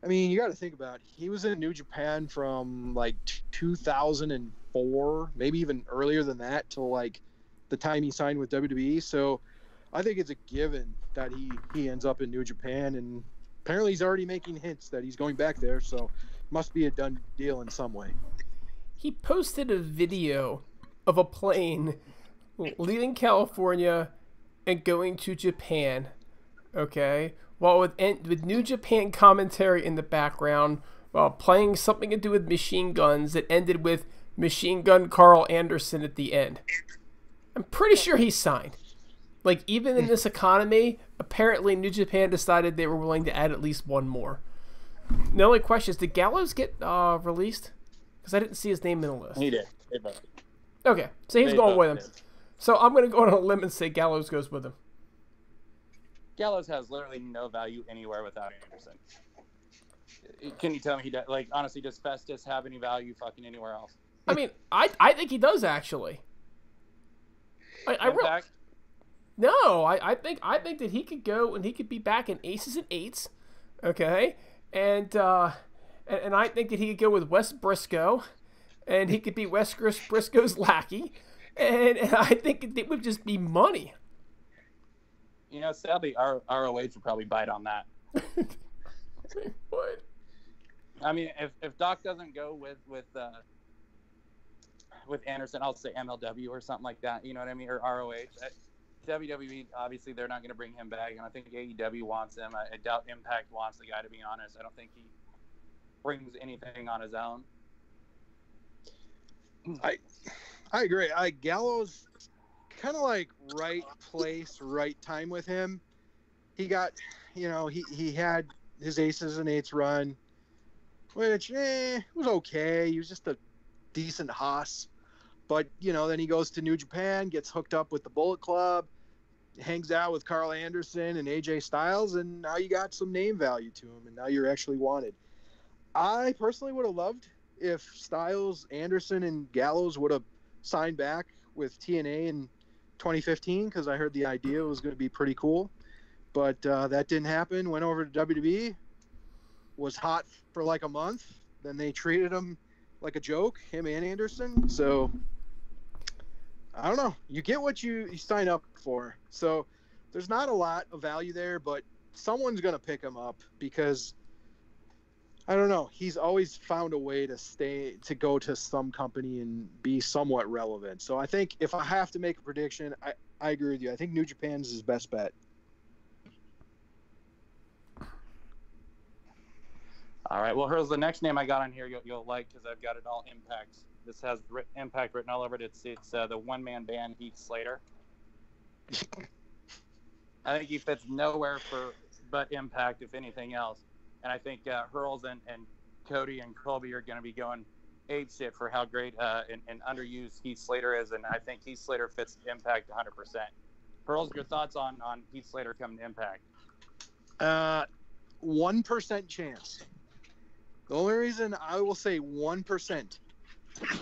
I mean, you got to think about it. He was in New Japan from like 2004, maybe even earlier than that, till like the time he signed with WWE. So I think it's a given that he ends up in New Japan, and apparently he's already making hints that he's going back there, so must be a done deal in some way. He posted a video of a plane leaving California and going to Japan. Okay, while with New Japan commentary in the background, while playing something to do with machine guns that ended with Machine Gun Carl Anderson at the end. I'm pretty sure he signed. Like, even in this economy, apparently New Japan decided they were willing to add at least one more. The only question is, did Gallows get released? Because I didn't see his name in the list. He did. Okay, so he's going with him. So I'm going to go on a limb and say Gallows goes with him. Gallows has literally no value anywhere without Anderson. Can you tell me honestly, does Festus have any value fucking anywhere else? I mean, I think he does actually. I think that he could go and he could be back in aces and eights, okay, and I think that he could go with Wes Briscoe, and he could be Wes Briscoe's lackey, and I think it would just be money. You know, sadly, our ROH would probably bite on that. What? I mean, if Doc doesn't go with Anderson, I'll say MLW or something like that. You know what I mean? Or ROH. WWE, obviously, they're not going to bring him back, and I think AEW wants him. I doubt Impact wants the guy, to be honest. I don't think he brings anything on his own. I agree. Gallows, kind of like right place, right time with him. He got, he had his aces and eights run, which was okay. He was just a decent hoss. But, then he goes to New Japan, gets hooked up with the Bullet Club, hangs out with Carl Anderson and AJ Styles, and now you got some name value to him, and now you're actually wanted. I personally would have loved if Styles, Anderson, and Gallows would have signed back with TNA in 2015, because I heard the idea was going to be pretty cool. But that didn't happen. Went over to WWE, was hot for like a month. Then they treated him like a joke, him and Anderson. So I don't know. You get what you sign up for. So there's not a lot of value there, but someone's going to pick him up because, I don't know, he's always found a way to go to some company and be somewhat relevant. So I think if I have to make a prediction, I agree with you. I think New Japan's his best bet. All right. Well, Hurls, the next name I got on here you'll like, because I've got it all Impact. This has Impact written all over it. It's the one-man band Heath Slater. I think he fits nowhere but Impact, if anything else. And I think Hurls and Cody and Colby are going to be going ape shit for how great and underused Heath Slater is. And I think Heath Slater fits Impact 100%. Hurls, your thoughts on Heath Slater coming to Impact? 1% chance. The only reason I will say 1%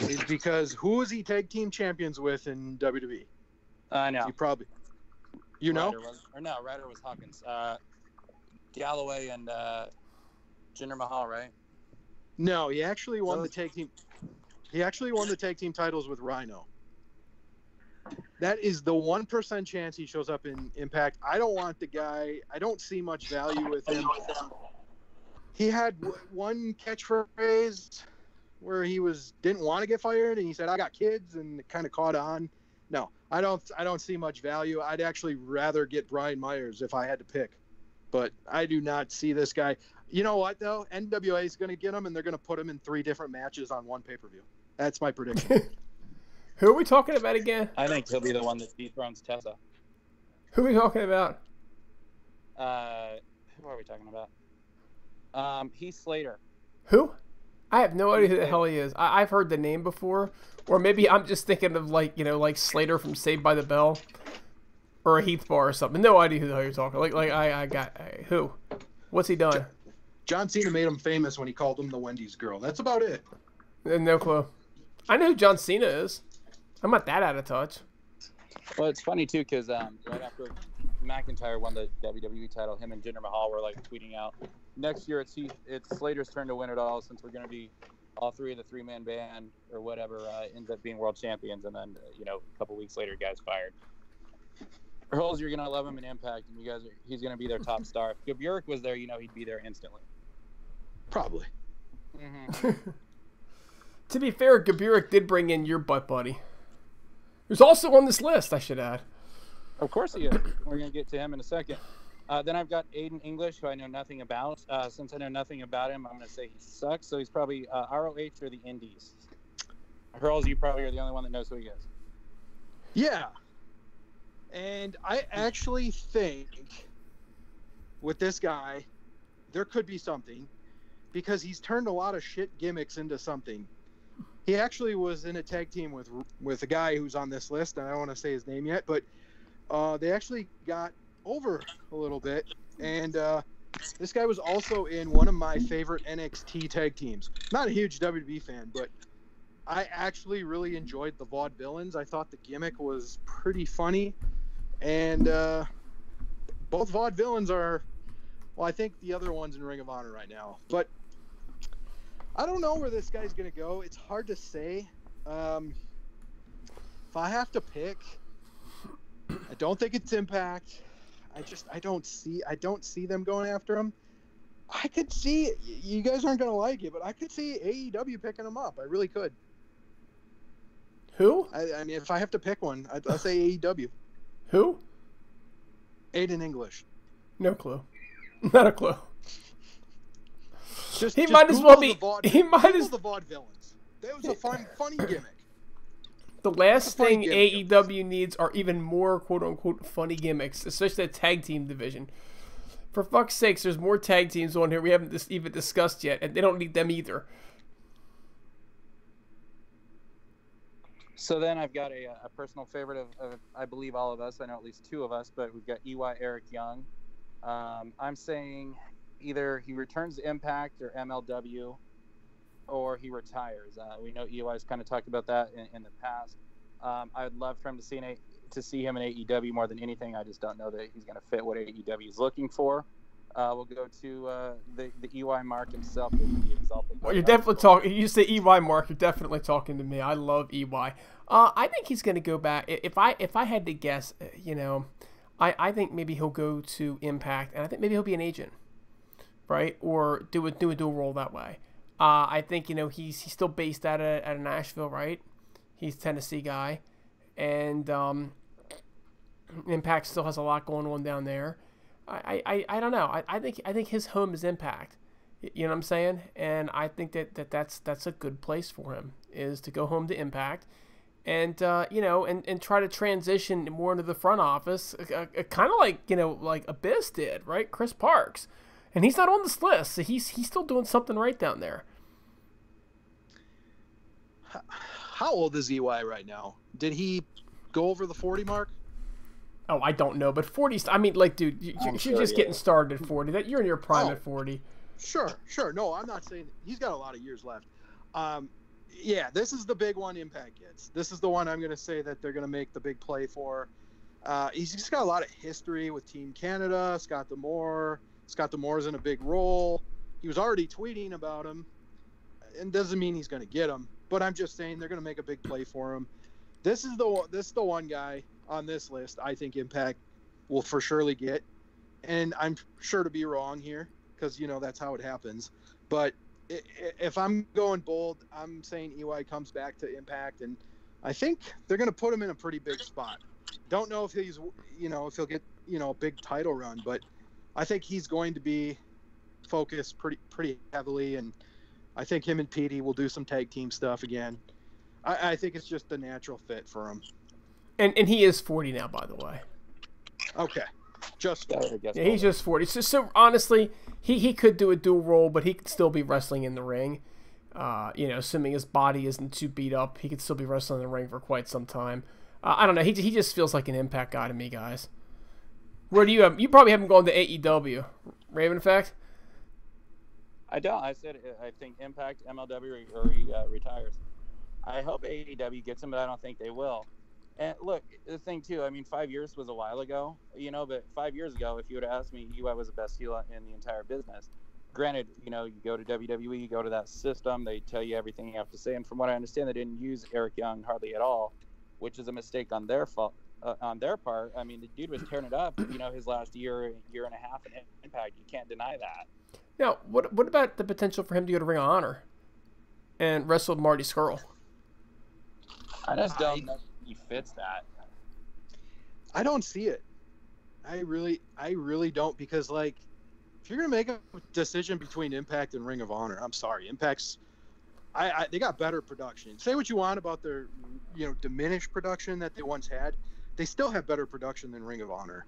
is because who is he tag team champions with in WWE? I know. Ryder was Hawkins. Galloway and Jinder Mahal, right? No, he actually won the tag team. He actually won the tag team titles with Rhino. That is the 1% chance he shows up in Impact. I don't want the guy. I don't see much value with him. He had one catchphrase where he didn't want to get fired, and he said, "I got kids," and it kind of caught on. No, I don't see much value. I'd actually rather get Brian Myers if I had to pick, but I do not see this guy. You know what though? NWA is going to get him, and they're going to put him in 3 different matches on one pay-per-view. That's my prediction. Who are we talking about again? I think he'll be the one that dethrones Tessa. Who are we talking about? Who are we talking about? Heath Slater. Who? I have no idea who the hell he is. I've heard the name before, or maybe I'm just thinking of like Slater from Saved by the Bell, or a Heath Bar or something. No idea who the hell you're talking. Who? What's he done? John Cena made him famous when he called him the Wendy's girl. That's about it. No clue. I know who John Cena is. I'm not that out of touch. Well, it's funny too because right after McIntyre won the WWE title, him and Jinder Mahal were like tweeting out, "Next year it's Slater's turn to win it all, since we're going to be all 3 of the 3-man band or whatever ends up being world champions." And then a couple weeks later, guy's fired. Hurls, you're going to love him in Impact, and he's going to be their top star. If Gaburick was there, he'd be there instantly. Probably. Mm-hmm. To be fair, Gaburick did bring in your butt buddy, who's also on this list, I should add. Of course he is. We're going to get to him in a second. Then I've got Aiden English, who I know nothing about. Since I know nothing about him, I'm going to say he sucks. So he's probably ROH or the Indies. Hurls, you probably are the only one that knows who he is. Yeah. And I actually think with this guy, there could be something, because he's turned a lot of shit gimmicks into something. He actually was in a tag team with a guy who's on this list, and I don't want to say his name yet, but they actually got over a little bit, and this guy was also in one of my favorite NXT tag teams. Not a huge WWE fan, but I actually really enjoyed the Vaudevillains. I thought the gimmick was pretty funny, and both Vaudevillains are, well, I think the other one's in Ring of Honor right now, but I don't know where this guy's gonna go. It's hard to say. If I have to pick, I don't think it's Impact. I don't see them going after him. I could see, you guys aren't gonna like it, but I could see AEW picking him up. I really could. Who? I mean, if I have to pick one, I'll say AEW. Who? Aiden English. No clue. Not a clue. He might as well be. He might as the Vaudevillains. That was a funny gimmick. The last thing AEW needs are even more quote-unquote funny gimmicks, especially the tag team division. For fuck's sakes, there's more tag teams on here we haven't even discussed yet, and they don't need them either. So then I've got a personal favorite of, I believe, all of us. I know at least two of us, but we've got EY Eric Young. I'm saying either he returns to Impact or MLW, or he retires. We know EY's kind of talked about that in the past. I would love for him to see him in AEW more than anything. I just don't know that he's going to fit what AEW is looking for. We'll go to the EY Mark himself. Well, you're definitely talking. You say EY Mark, you're definitely talking to me. I love EY. I think he's going to go back. If I had to guess, I think maybe he'll go to Impact, and I think maybe he'll be an agent, right? Or do a dual role that way. I think he's still based out of Nashville, right? He's a Tennessee guy, and Impact still has a lot going on down there. I don't know. I think his home is Impact. You know what I'm saying? And I think that's a good place for him, is to go home to Impact, and and try to transition more into the front office, kind of like Abyss did, right? Chris Parks. And he's not on this list, so he's still doing something right down there. How old is EY right now? Did he go over the 40 mark? Oh, I don't know, but 40. I mean, dude, you're just getting started at 40. You're in your prime at 40. Sure. No, I'm not saying he's got a lot of years left. Yeah, this is the big one Impact gets. This is the one I'm going to say that they're going to make the big play for. He's just got a lot of history with Team Canada. Scott D'Amore's in a big role. He was already tweeting about him, and doesn't mean he's going to get him. But I'm just saying they're going to make a big play for him. This is the one guy on this list I think Impact will for surely get, and I'm sure to be wrong here because that's how it happens. But if I'm going bold, I'm saying EY comes back to Impact, and I think they're going to put him in a pretty big spot. Don't know if he's if he'll get a big title run, but I think he's going to be focused pretty heavily, and I think him and Petey will do some tag team stuff again. I think it's just a natural fit for him. And he is 40 now, by the way. Okay. Just 40. Yeah, he's just 40. So honestly, he could do a dual role, but he could still be wrestling in the ring. Assuming his body isn't too beat up, he could still be wrestling in the ring for quite some time. I don't know. He just feels like an Impact guy to me, guys. Where do you have? You probably haven't gone to AEW, Raven Effect. I don't. I said I think Impact, MLW, or he retires. I hope AEW gets him, but I don't think they will. And look, the thing too, I mean, 5 years was a while ago, but 5 years ago, if you would have asked me, UI was the best heel in the entire business. Granted, you go to WWE, you go to that system, they tell you everything you have to say. And from what I understand, they didn't use Eric Young hardly at all, which is a mistake on their fault. On their part. I mean, the dude was tearing it up, his last year and a half in Impact. You can't deny that. Now, what about the potential for him to go to Ring of Honor and wrestle Marty Scurll? I just don't know if he fits that. I don't see it. I really don't, because if you're gonna make a decision between Impact and Ring of Honor, I'm sorry, Impact's they got better production. Say what you want about their diminished production that they once had. They still have better production than Ring of Honor.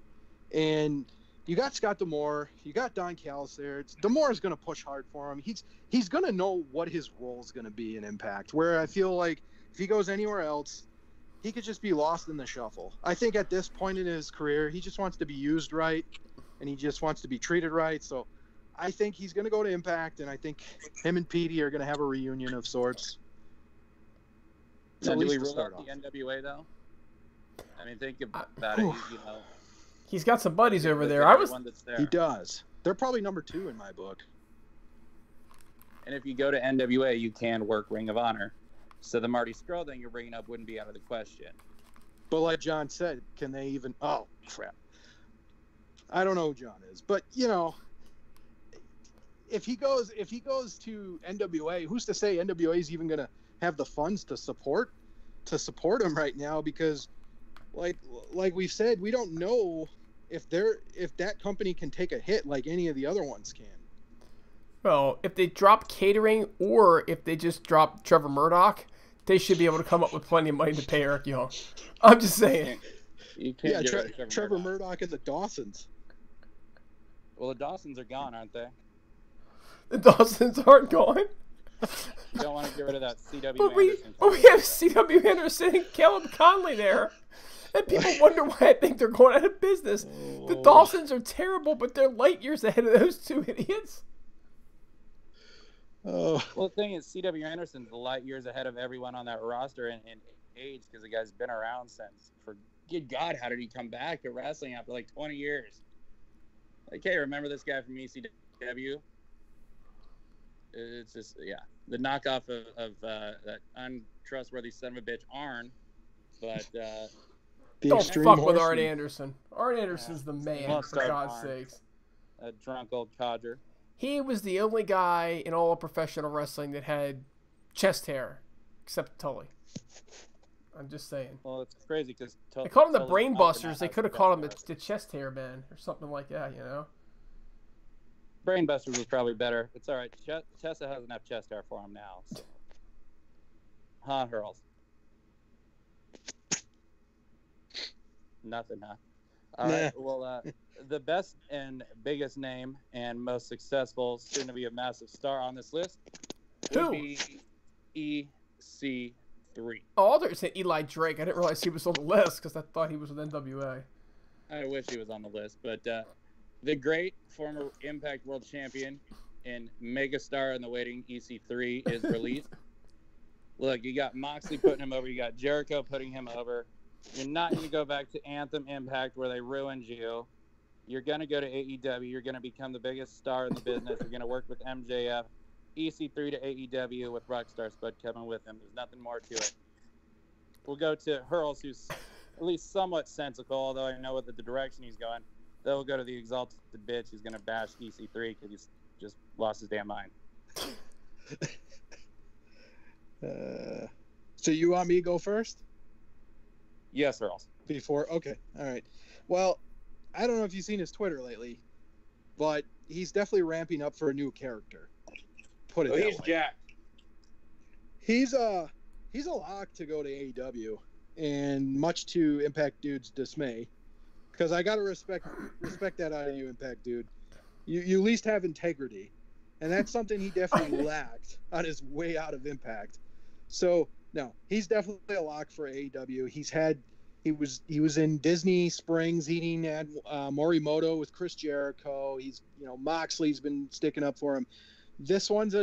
And you got Scott D'Amore, you got Don Callis there. D'Amore is going to push hard for him. He's going to know what his role is going to be in Impact, where I feel like if he goes anywhere else, he could just be lost in the shuffle. I think at this point in his career, he just wants to be used right, and he just wants to be treated right. So I think he's going to go to Impact, and I think him and Petey are going to have a reunion of sorts. So do we rule out the NWA, though? I mean, think about it. You know, he's got some buddies over there. He does. They're probably number 2 in my book. And if you go to NWA, you can work Ring of Honor. So the Marty Scurll thing you're bringing up wouldn't be out of the question. But like John said, can they even... Oh, crap. I don't know who John is. But, you know, if he goes to NWA, who's to say NWA is even going to have the funds to support him right now? Because, like we've said, we don't know if that company can take a hit like any of the other ones can. Well, if they drop catering or if they just drop Trevor Murdoch, they should be able to come up with plenty of money to pay Eric Young. I'm just saying. You can't Trevor Murdoch and the Dawsons. Well, the Dawsons are gone, aren't they? The Dawsons aren't gone. You don't want to get rid of that C.W. Anderson. But we have C.W. Anderson and Caleb Conley there. And people wonder why I think they're going out of business. The Dawsons are terrible, but they're light years ahead of those two idiots. Oh. Well, the thing is, C.W. Anderson's light years ahead of everyone on that roster in age because the guy's been around since. For good God, how did he come back to wrestling after like 20 years? Like, hey, remember this guy from ECW? It's just, yeah, the knockoff of that untrustworthy son of a bitch, Arn. But don't fuck with Arn Anderson. Arn Anderson's the man, for God's sakes. A drunk old codger. He was the only guy in all of professional wrestling that had chest hair, except Tully. I'm just saying. Well, it's crazy because they called him the Brain Busters. They could have called him the Chest Hair Man or something like that, you know. Brain Busters was probably better. It's all right. Tessa has enough chest hair for him now. So. Huh, Hurls? Nothing, huh? All right. Well, the best and biggest name and most successful, soon to be a massive star on this list would be EC3. Oh, I thought you said Eli Drake. I didn't realize he was on the list because I thought he was with NWA. I wish he was on the list, but the great former Impact World Champion and megastar in the waiting EC3 is released. Look, you got Moxley putting him over. You got Jericho putting him over. You're not going to go back to Anthem Impact where they ruined you. You're going to go to AEW. You're going to become the biggest star in the business. You're going to work with MJF. EC3 to AEW with Rockstar Spud coming with him. There's nothing more to it. We'll go to Hurls, who's at least somewhat sensical, although I know what the direction he's going. Then we'll go to the exalted bitch who's going to bash EC3 because he's just lost his damn mind. So you want me to go first? Yes, Hurls. Okay. All right. Well, I don't know if you've seen his Twitter lately, but he's definitely ramping up for a new character. Put it that way. He's jacked. He's a lock to go to AEW, and much to Impact Dude's dismay, because I gotta respect that out of you, Impact Dude. You at least have integrity, and that's something he definitely lacked on his way out of Impact. So no, he's definitely a lock for AEW. He was in Disney Springs eating at Morimoto with Chris Jericho. Moxley's been sticking up for him. This one's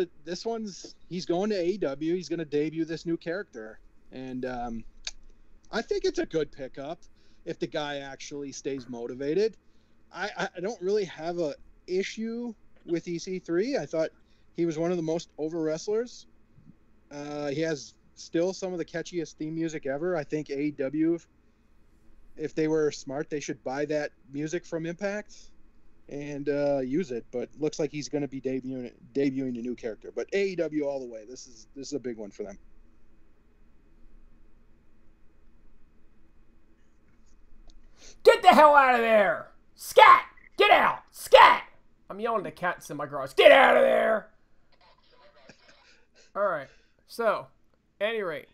he's going to AEW. He's going to debut this new character, and I think it's a good pickup if the guy actually stays motivated. I don't really have a issue with EC3. I thought he was one of the most over wrestlers. He has still some of the catchiest theme music ever. I think AEW, if they were smart, they should buy that music from Impact and use it. But looks like he's going to be debuting a new character. But AEW all the way. This is a big one for them. Get the hell out of there! Scat! Get out! Scat! I'm yelling at cats in my garage. Get out of there! Alright. So, at any rate,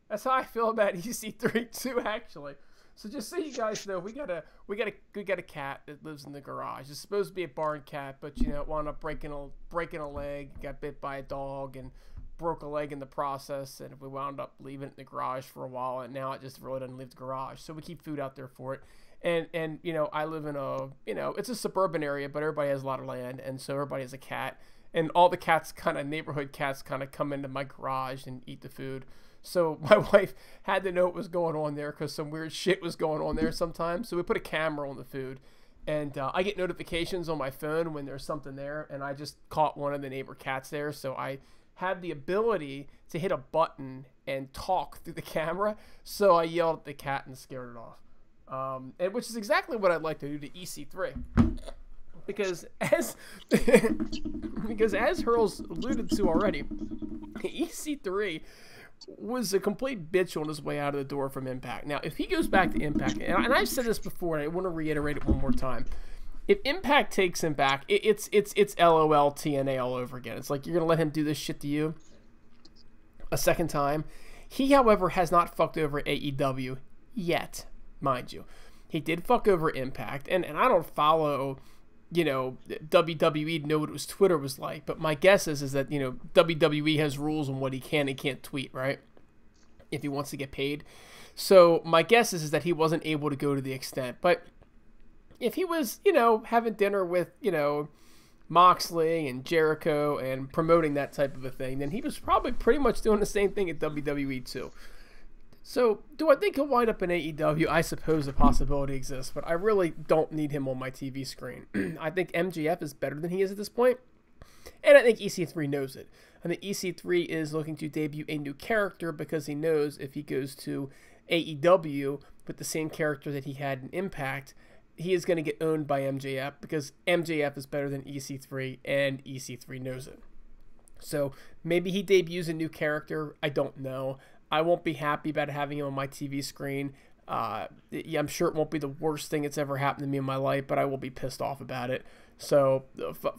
that's how I feel about EC3 too, actually. So just so you guys know, we got a cat that lives in the garage. It's supposed to be a barn cat, but it wound up breaking a leg, got bit by a dog, and broke a leg in the process, and we wound up leaving it in the garage for a while, and now it just really doesn't leave the garage. So we keep food out there for it. And you know, I live in a, you know, it's a suburban area, but everybody has a lot of land, and so everybody has a cat. And all the cats, kind of neighborhood cats, kind of come into my garage and eat the food. So my wife had to know what was going on there because some weird shit was going on there sometimes. So we put a camera on the food. And I get notifications on my phone when there's something there. And I just caught one of the neighbor cats there. So I have the ability to hit a button and talk through the camera. So I yelled at the cat and scared it off. And which is exactly what I'd like to do to EC3. Because as Hurls alluded to already, EC3 was a complete bitch on his way out of the door from Impact. Now, if he goes back to Impact, and I've said this before, and I want to reiterate it one more time. If Impact takes him back, it's LOL TNA all over again. It's like, you're going to let him do this shit to you a second time. He, however, has not fucked over AEW yet, mind you. He did fuck over Impact, and I don't follow, you know, WWE to know what his Twitter was like, but my guess is that, you know, WWE has rules on what he can and can't tweet, right? If he wants to get paid. So my guess is that he wasn't able to go to the extent. But if he was, you know, having dinner with, you know, Moxley and Jericho and promoting that type of a thing, then he was probably pretty much doing the same thing at WWE too. So, do I think he'll wind up in AEW? I suppose the possibility exists, but I really don't need him on my TV screen. I think MJF is better than he is at this point, and I think EC3 knows it. I think EC3 is looking to debut a new character because he knows if he goes to AEW with the same character that he had in Impact, he is going to get owned by MJF because MJF is better than EC3, and EC3 knows it. So, maybe he debuts a new character. I don't know. I won't be happy about having him on my TV screen. Yeah, I'm sure it won't be the worst thing that's ever happened to me in my life, but I will be pissed off about it. So,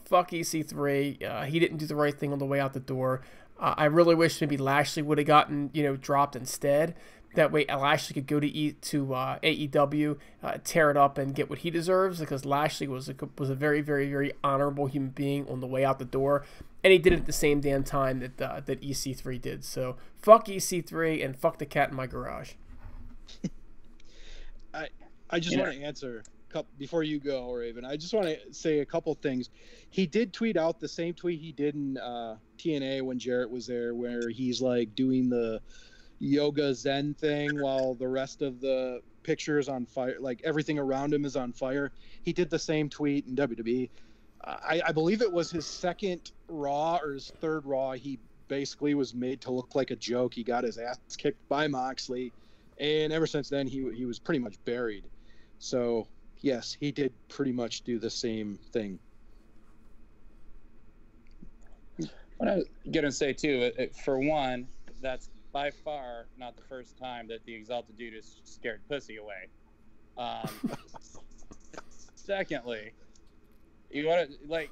fuck EC3. He didn't do the right thing on the way out the door. I really wish maybe Lashley would have gotten, you know, dropped instead. That way, Lashley could go to AEW, tear it up, and get what he deserves. Because Lashley was a very, very, very honorable human being on the way out the door, and he did it at the same damn time that EC3 did. So fuck EC3 and fuck the cat in my garage. I just want to answer before you go, Raven. I just want to say a couple things. He did tweet out the same tweet he did in TNA when Jarrett was there, where he's like doing the yoga zen thing while the rest of the picture is on fire, like everything around him is on fire. He did the same tweet in WWE. I believe it was his second Raw or his third Raw. He basically was made to look like a joke. He got his ass kicked by Moxley, and ever since then he was pretty much buried. So yes, he did pretty much do the same thing. What I was gonna say too, for one, that's by far not the first time that the Exalted Dude has scared pussy away. Secondly, you want to, like,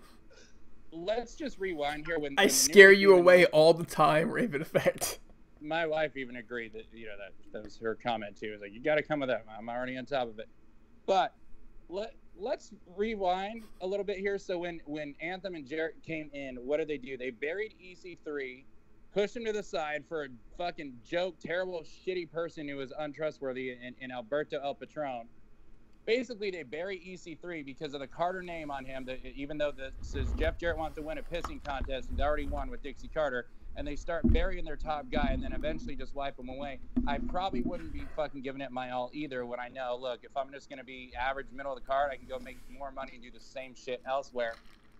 let's just rewind here. When I scare you away all the time, Raven Effect. My wife even agreed that, you know, that was her comment too. It was like, you got to come with that. I'm already on top of it. But let's rewind a little bit here. So when Anthem and Jarrett came in, what did they do? They buried EC3, pushed him to the side for a fucking joke, terrible, shitty person who was untrustworthy in Alberto El Patron. Basically, they bury EC3 because of the Carter name on him. That even though this says Jeff Jarrett wants to win a pissing contest, he's already won with Dixie Carter, and they start burying their top guy and then eventually just wipe him away. I probably wouldn't be fucking giving it my all either when I know, look, if I'm just going to be average, middle of the card, I can go make more money and do the same shit elsewhere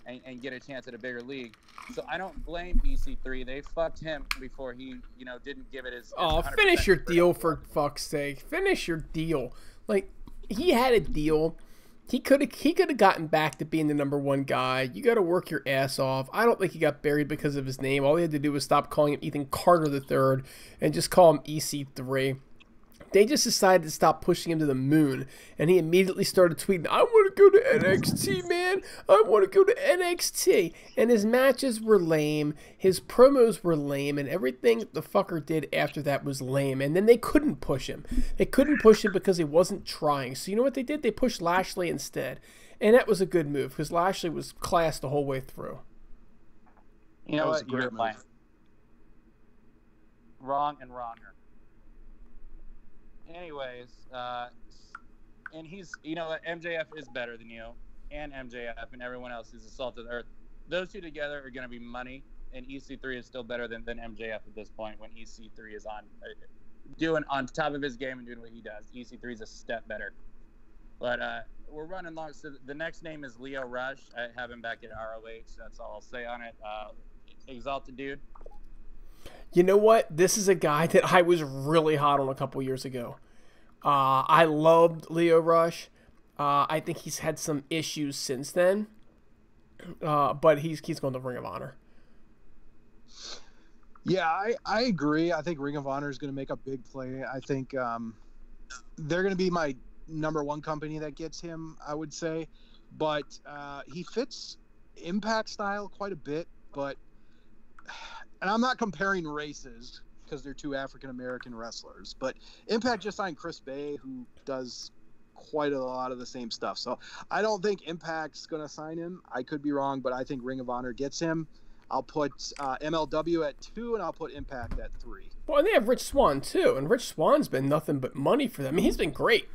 and get a chance at a bigger league. So I don't blame EC3. They fucked him before he, you know, didn't give it his finish your deal, for fuck's sake. Finish your deal. Like, he had a deal. He could have gotten back to being the number one guy. You got to work your ass off. I don't think he got buried because of his name. All he had to do was stop calling him Ethan Carter III and just call him EC3. They just decided to stop pushing him to the moon, and he immediately started tweeting, I want to go to NXT, man. I want to go to NXT. And his matches were lame. His promos were lame, and everything the fucker did after that was lame. And then they couldn't push him. They couldn't push him because he wasn't trying. So you know what they did? They pushed Lashley instead. And that was a good move because Lashley was class the whole way through. You know what? You're right. wrong and wronger. Anyways, and he's, you know, MJF is better than you, and MJF and everyone else is the salt of the earth. Those two together are going to be money, and EC3 is still better than MJF at this point when EC3 is doing on top of his game and doing what he does. EC3 is a step better. But we're running long. So the next name is Lio Rush. I have him back at ROH. That's all I'll say on it. Exalted dude. You know what? This is a guy that I was really hot on a couple years ago. I loved Lio Rush. I think he's had some issues since then. But he's going to Ring of Honor. Yeah, I agree. I think Ring of Honor is going to make a big play. I think they're going to be my number one company that gets him, I would say. But he fits Impact style quite a bit. But, and I'm not comparing races because they're two African-American wrestlers. But Impact just signed Chris Bay, who does quite a lot of the same stuff. So I don't think Impact's going to sign him. I could be wrong, but I think Ring of Honor gets him. I'll put MLW at 2, and I'll put Impact at 3. Well, and they have Rich Swann too, and Rich Swann's been nothing but money for them. I mean, he's been great.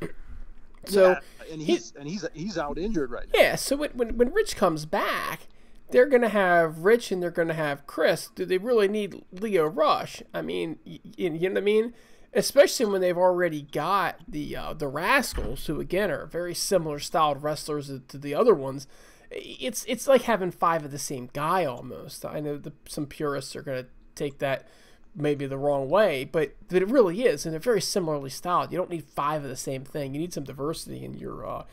So yeah, and he's out injured right now. Yeah, so when Rich comes back, they're gonna have Rich and they're gonna have Chris. Do they really need Lio Rush? I mean, you know what I mean? Especially when they've already got the Rascals, who again are very similar styled wrestlers to the other ones. It's like having 5 of the same guy almost. I know some purists are going to take that maybe the wrong way, but it really is, and they're very similarly styled. You don't need 5 of the same thing. You need some diversity in your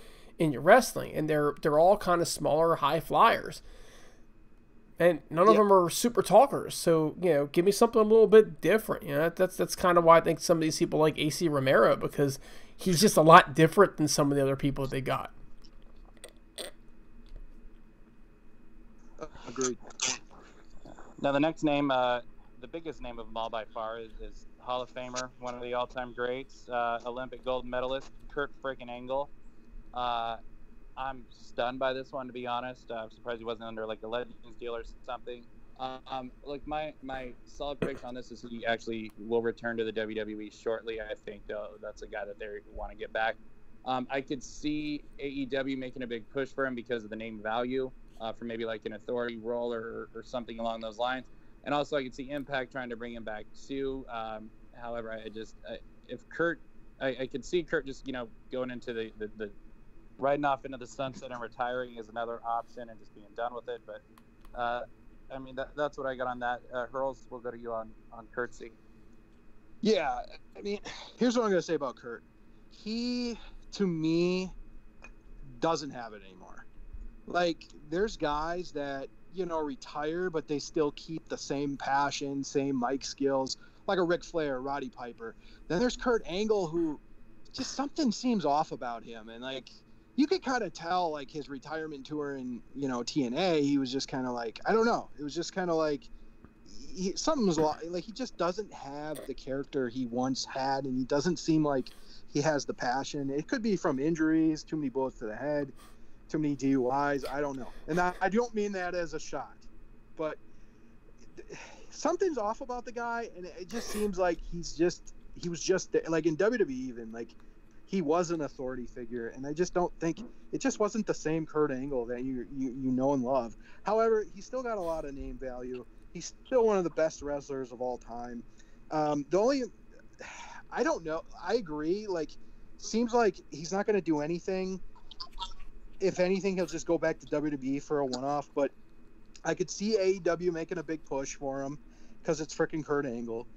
wrestling, and they're all kind of smaller, high flyers, and none of them are super talkers. So you know, give me something a little bit different. You know, that's kind of why I think some of these people like AC Romero, because he's just a lot different than some of the other people that they got. Agreed. Now the next name, the biggest name of them all by far is Hall of Famer, one of the all-time greats, Olympic gold medalist, Kurt freaking Angle. I'm stunned by this one, to be honest. I'm surprised he wasn't under like a Legends deal or something. Like my solid prediction on this is he actually will return to the WWE shortly. I think that's a guy that they want to get back. I could see AEW making a big push for him because of the name value. For maybe like an authority role or something along those lines. And also I could see Impact trying to bring him back too. However, if Curt, I could see Curt just, you know, going into the riding off into the sunset and retiring is another option and just being done with it. But I mean, that's what I got on that. Hurls, we'll go to you on Curtsy. Yeah, I mean, here's what I'm going to say about Curt. He, to me, doesn't have it anymore. Like, there's guys that, you know, retire, but they still keep the same passion, same mic skills, like a Ric Flair, Roddy Piper. Then there's Kurt Angle, who just something seems off about him. And, like, you could kind of tell, like, his retirement tour in, you know, TNA, he was just kind of like, I don't know. It was just kind of like, something was like, he just doesn't have the character he once had, and he doesn't seem like he has the passion. It could be from injuries, too many bullets to the head, too many DUIs. I don't know. And I don't mean that as a shot, but something's off about the guy. And it just seems like he was just like in WWE, even like he was an authority figure. And I just don't think it just wasn't the same Kurt Angle that you know and love. However, he's still got a lot of name value. He's still one of the best wrestlers of all time. I don't know. I agree. Like, seems like he's not going to do anything. If anything, he'll just go back to WWE for a one-off. But I could see AEW making a big push for him because it's freaking Kurt Angle.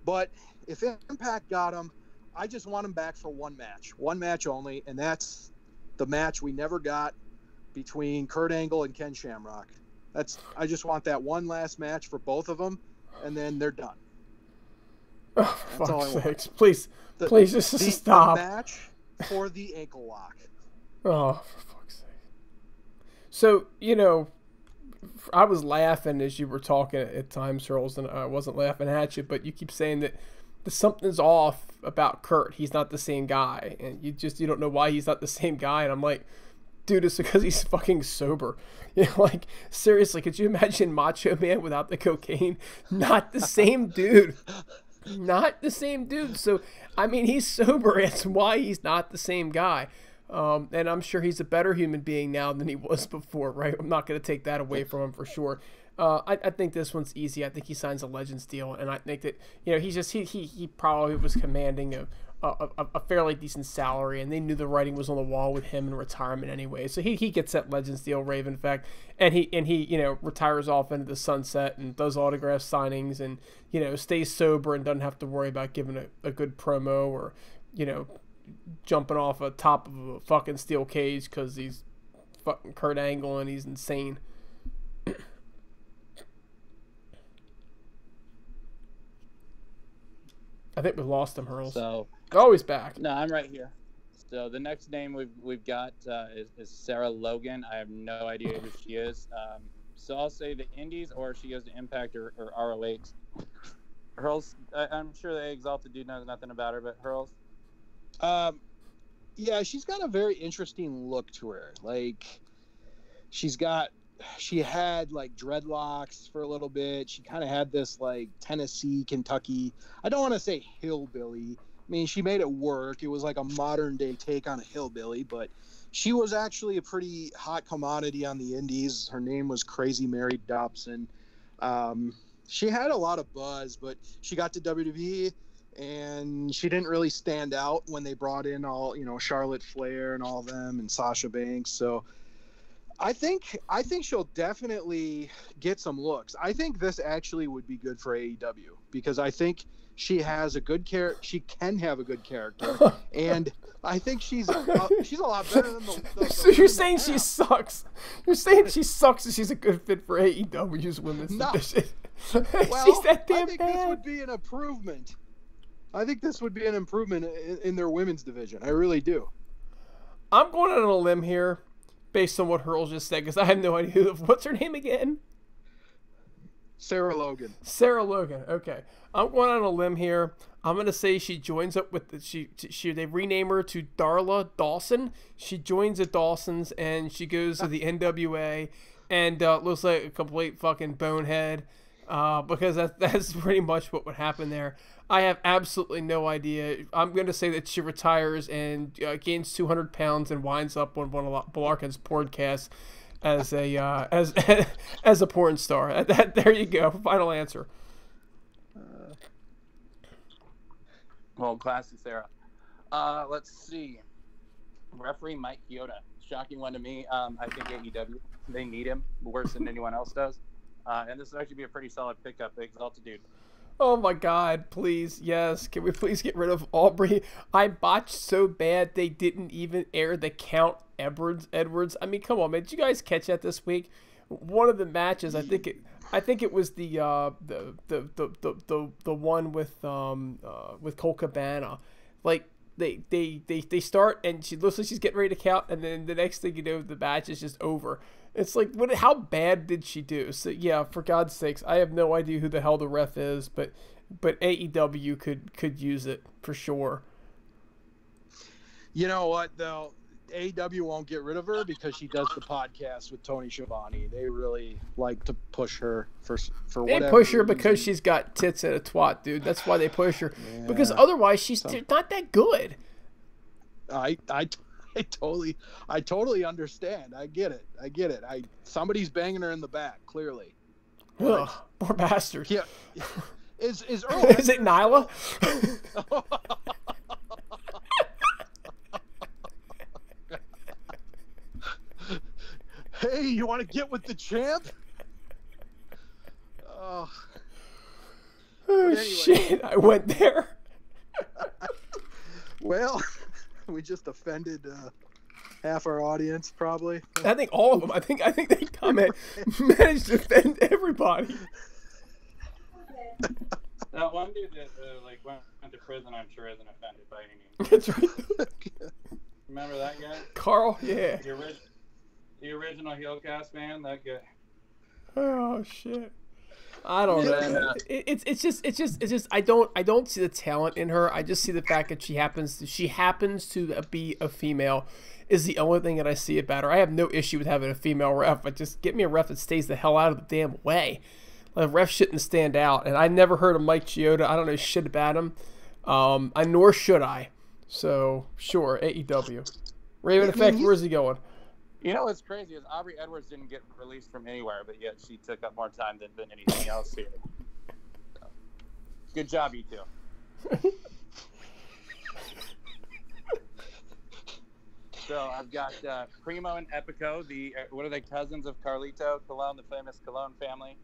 But if Impact got him, I just want him back for one match only, and that's the match we never got between Kurt Angle and Ken Shamrock. I just want that one last match for both of them, and then they're done. Oh, that's all I want. Sakes. Please just stop. The match for the ankle lock. Oh, for fuck's sake. So, you know, I was laughing as you were talking at times, Hurls, and I wasn't laughing at you, but you keep saying that something's off about Curt. He's not the same guy, and you don't know why he's not the same guy. And I'm like, dude, it's because he's fucking sober. You know, like, seriously, could you imagine Macho Man without the cocaine? Not the same dude. not the same dude. So, I mean, he's sober. It's why he's not the same guy. And I'm sure he's a better human being now than he was before, right? I'm not going to take that away from him for sure. I think this one's easy. I think he signs a Legends deal, and I think that, you know, he probably was commanding a fairly decent salary, and they knew the writing was on the wall with him in retirement anyway. So he gets that Legends deal, Raven fact, and he you know, retires off into the sunset and does autograph signings, and, you know, stays sober and doesn't have to worry about giving a good promo or, you know, jumping off a top of a fucking steel cage because he's fucking Kurt Angle and he's insane. I think we lost him, Hurls. So, oh, he's back. No, I'm right here. So the next name we've got is Sarah Logan. I have no idea who she is. So I'll say the Indies, or she goes to Impact or ROH. Hurls, I'm sure the Exalted dude knows nothing about her, but Hurls. Yeah, she's got a very interesting look to her. Like, she had like dreadlocks for a little bit. She kind of had this like Tennessee, Kentucky. I don't want to say hillbilly. I mean, she made it work. It was like a modern day take on a hillbilly, but she was actually a pretty hot commodity on the Indies. Her name was Crazy Mary Dobson. She had a lot of buzz, but she got to WWE and she didn't really stand out when they brought in all, you know, Charlotte Flair and all of them and Sasha Banks. So I think she'll definitely get some looks. I think this actually would be good for AEW because I think she has a good character. She can have a good character, and I think she's a lot better than the So you're saying she sucks? You're saying she sucks and she's a good fit for AEW's women's division? Well, she's that damn I think bad. this would be an improvement. I think this would be an improvement in their women's division. I really do. I'm going out on a limb here, based on what Hurls just said, because I have no idea what's her name again. Sarah Logan. Sarah Logan. Okay, I'm going on a limb here. I'm gonna say she joins up with they rename her to Darla Dawson. She joins the Dawsons and she goes to the NWA and looks like a complete fucking bonehead. Because that's pretty much what would happen there. I have absolutely no idea. I'm going to say that she retires and gains 200 pounds and winds up on one of Blarkin's podcasts as a porn star. There you go. Final answer. Well, classy Sarah. Let's see. Referee Mike Chioda. Shocking one to me. I think AEW, they need him worse than anyone else does. And this would actually be a pretty solid pickup, the Exalted dude. Oh my God, please, yes. Can we please get rid of Aubrey? I botched so bad they didn't even air the Count Edwards. I mean, come on, man. Did you guys catch that this week? One of the matches, I think it was the one with Colt Cabana. Like they start and she looks like she's getting ready to count, and then the next thing you know, the match is just over. It's like, how bad did she do? So yeah, for God's sakes, I have no idea who the hell the ref is, but AEW could use it for sure. You know what though? AEW won't get rid of her because she does the podcast with Tony Schiavone. They really like to push her for whatever. They push her reason. because she's got tits and a twat, dude. That's why they push her. Yeah. Because otherwise, she's not that good. I totally understand. I get it. Somebody's banging her in the back, clearly. Ugh, poor bastard. Yeah. Is Earl Is it Nyla? Hey, you want to get with the champ? Oh anyway. Shit, I went there. Well, we just offended half our audience, probably. I think all of them. I think they managed to offend everybody. That one dude that went to prison, I'm sure isn't offended by any means. That's right. Remember that guy? Carl, yeah. The original Heelcast man, that guy. Oh shit. I don't know. It's just I don't see the talent in her. I just see the fact that she happens to be a female is the only thing that I see about her. I have no issue with having a female ref, but just get me a ref that stays the hell out of the damn way. The ref shouldn't stand out, and I never heard of Mike Chioda. I don't know shit about him. Nor should I. So, sure, AEW. Raven Effect, where's he going? You know what's crazy is Aubrey Edwards didn't get released from anywhere, but yet she took up more time than anything else here. So, good job, you two. So I've got Primo and Epico, what are they, cousins of Carlito Colon, the famous Colon family.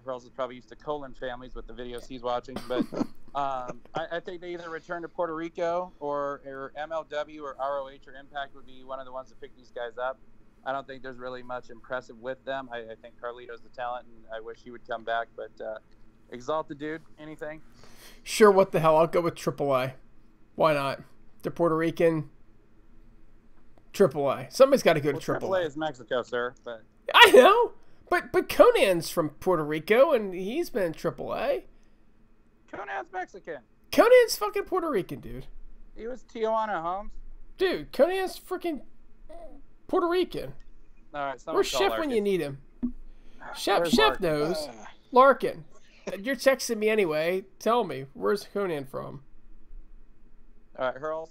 Hurls is probably used to colon families with the videos he's watching, but I think they either return to Puerto Rico or MLW or ROH or Impact would be one of the ones to pick these guys up. I don't think there's really much impressive with them. I think Carlito's the talent, and I wish he would come back. But Exalted Dude, anything? Sure, what the hell? I'll go with AAA. Why not? They're Puerto Rican. AAA. Somebody's got to go to AAA. AAA is Mexico, sir. But I know. But Conan's from Puerto Rico, and he's been in AAA. Conan's Mexican. Conan's fucking Puerto Rican, dude. He was Tijuana, Holmes. Dude, Conan's freaking Puerto Rican. All right, where's Chef when you need him? Chef Larkin? knows. Larkin. You're texting me anyway. Tell me, where's Conan from? All right, Hurls.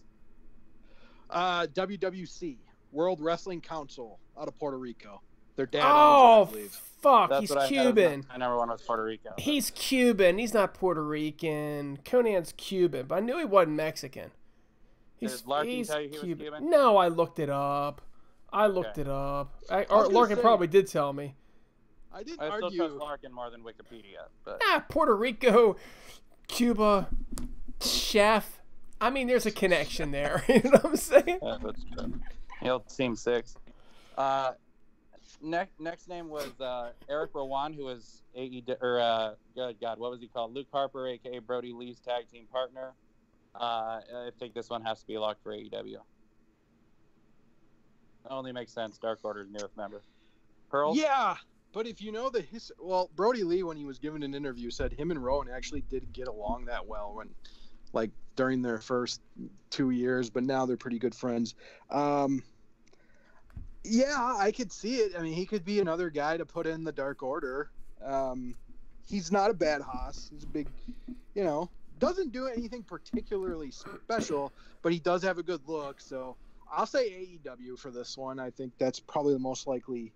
WWC, World Wrestling Council, out of Puerto Rico. Their dad owns it, I believe. Fuck, That's he's what Cuban. I never wanted was Puerto Rico. He's Cuban. He's not Puerto Rican. Conan's Cuban, but I knew he wasn't Mexican. Did Larkin tell you he was Cuban? No, I looked it up. Larkin probably did tell me. I still trust Larkin more than Wikipedia. But Puerto Rico, Cuba, Chef. I mean, there's a connection there. You know what I'm saying? Yeah, that's true. He'll Team 6. Next name was Eric Rowan, who was good God, what was he called? Luke Harper, a.k.a. Brody Lee's tag team partner. I think this one has to be locked for AEW. Only makes sense. Dark Order's newest member. Hurls? Yeah, but if you know Brody Lee, when he was given an interview, said him and Rowan actually didn't get along that well during their first 2 years, but now they're pretty good friends. Yeah, I could see it. I mean, he could be another guy to put in the Dark Order. He's not a bad hoss. He's a big, doesn't do anything particularly special, but he does have a good look. So I'll say AEW for this one. I think that's probably the most likely.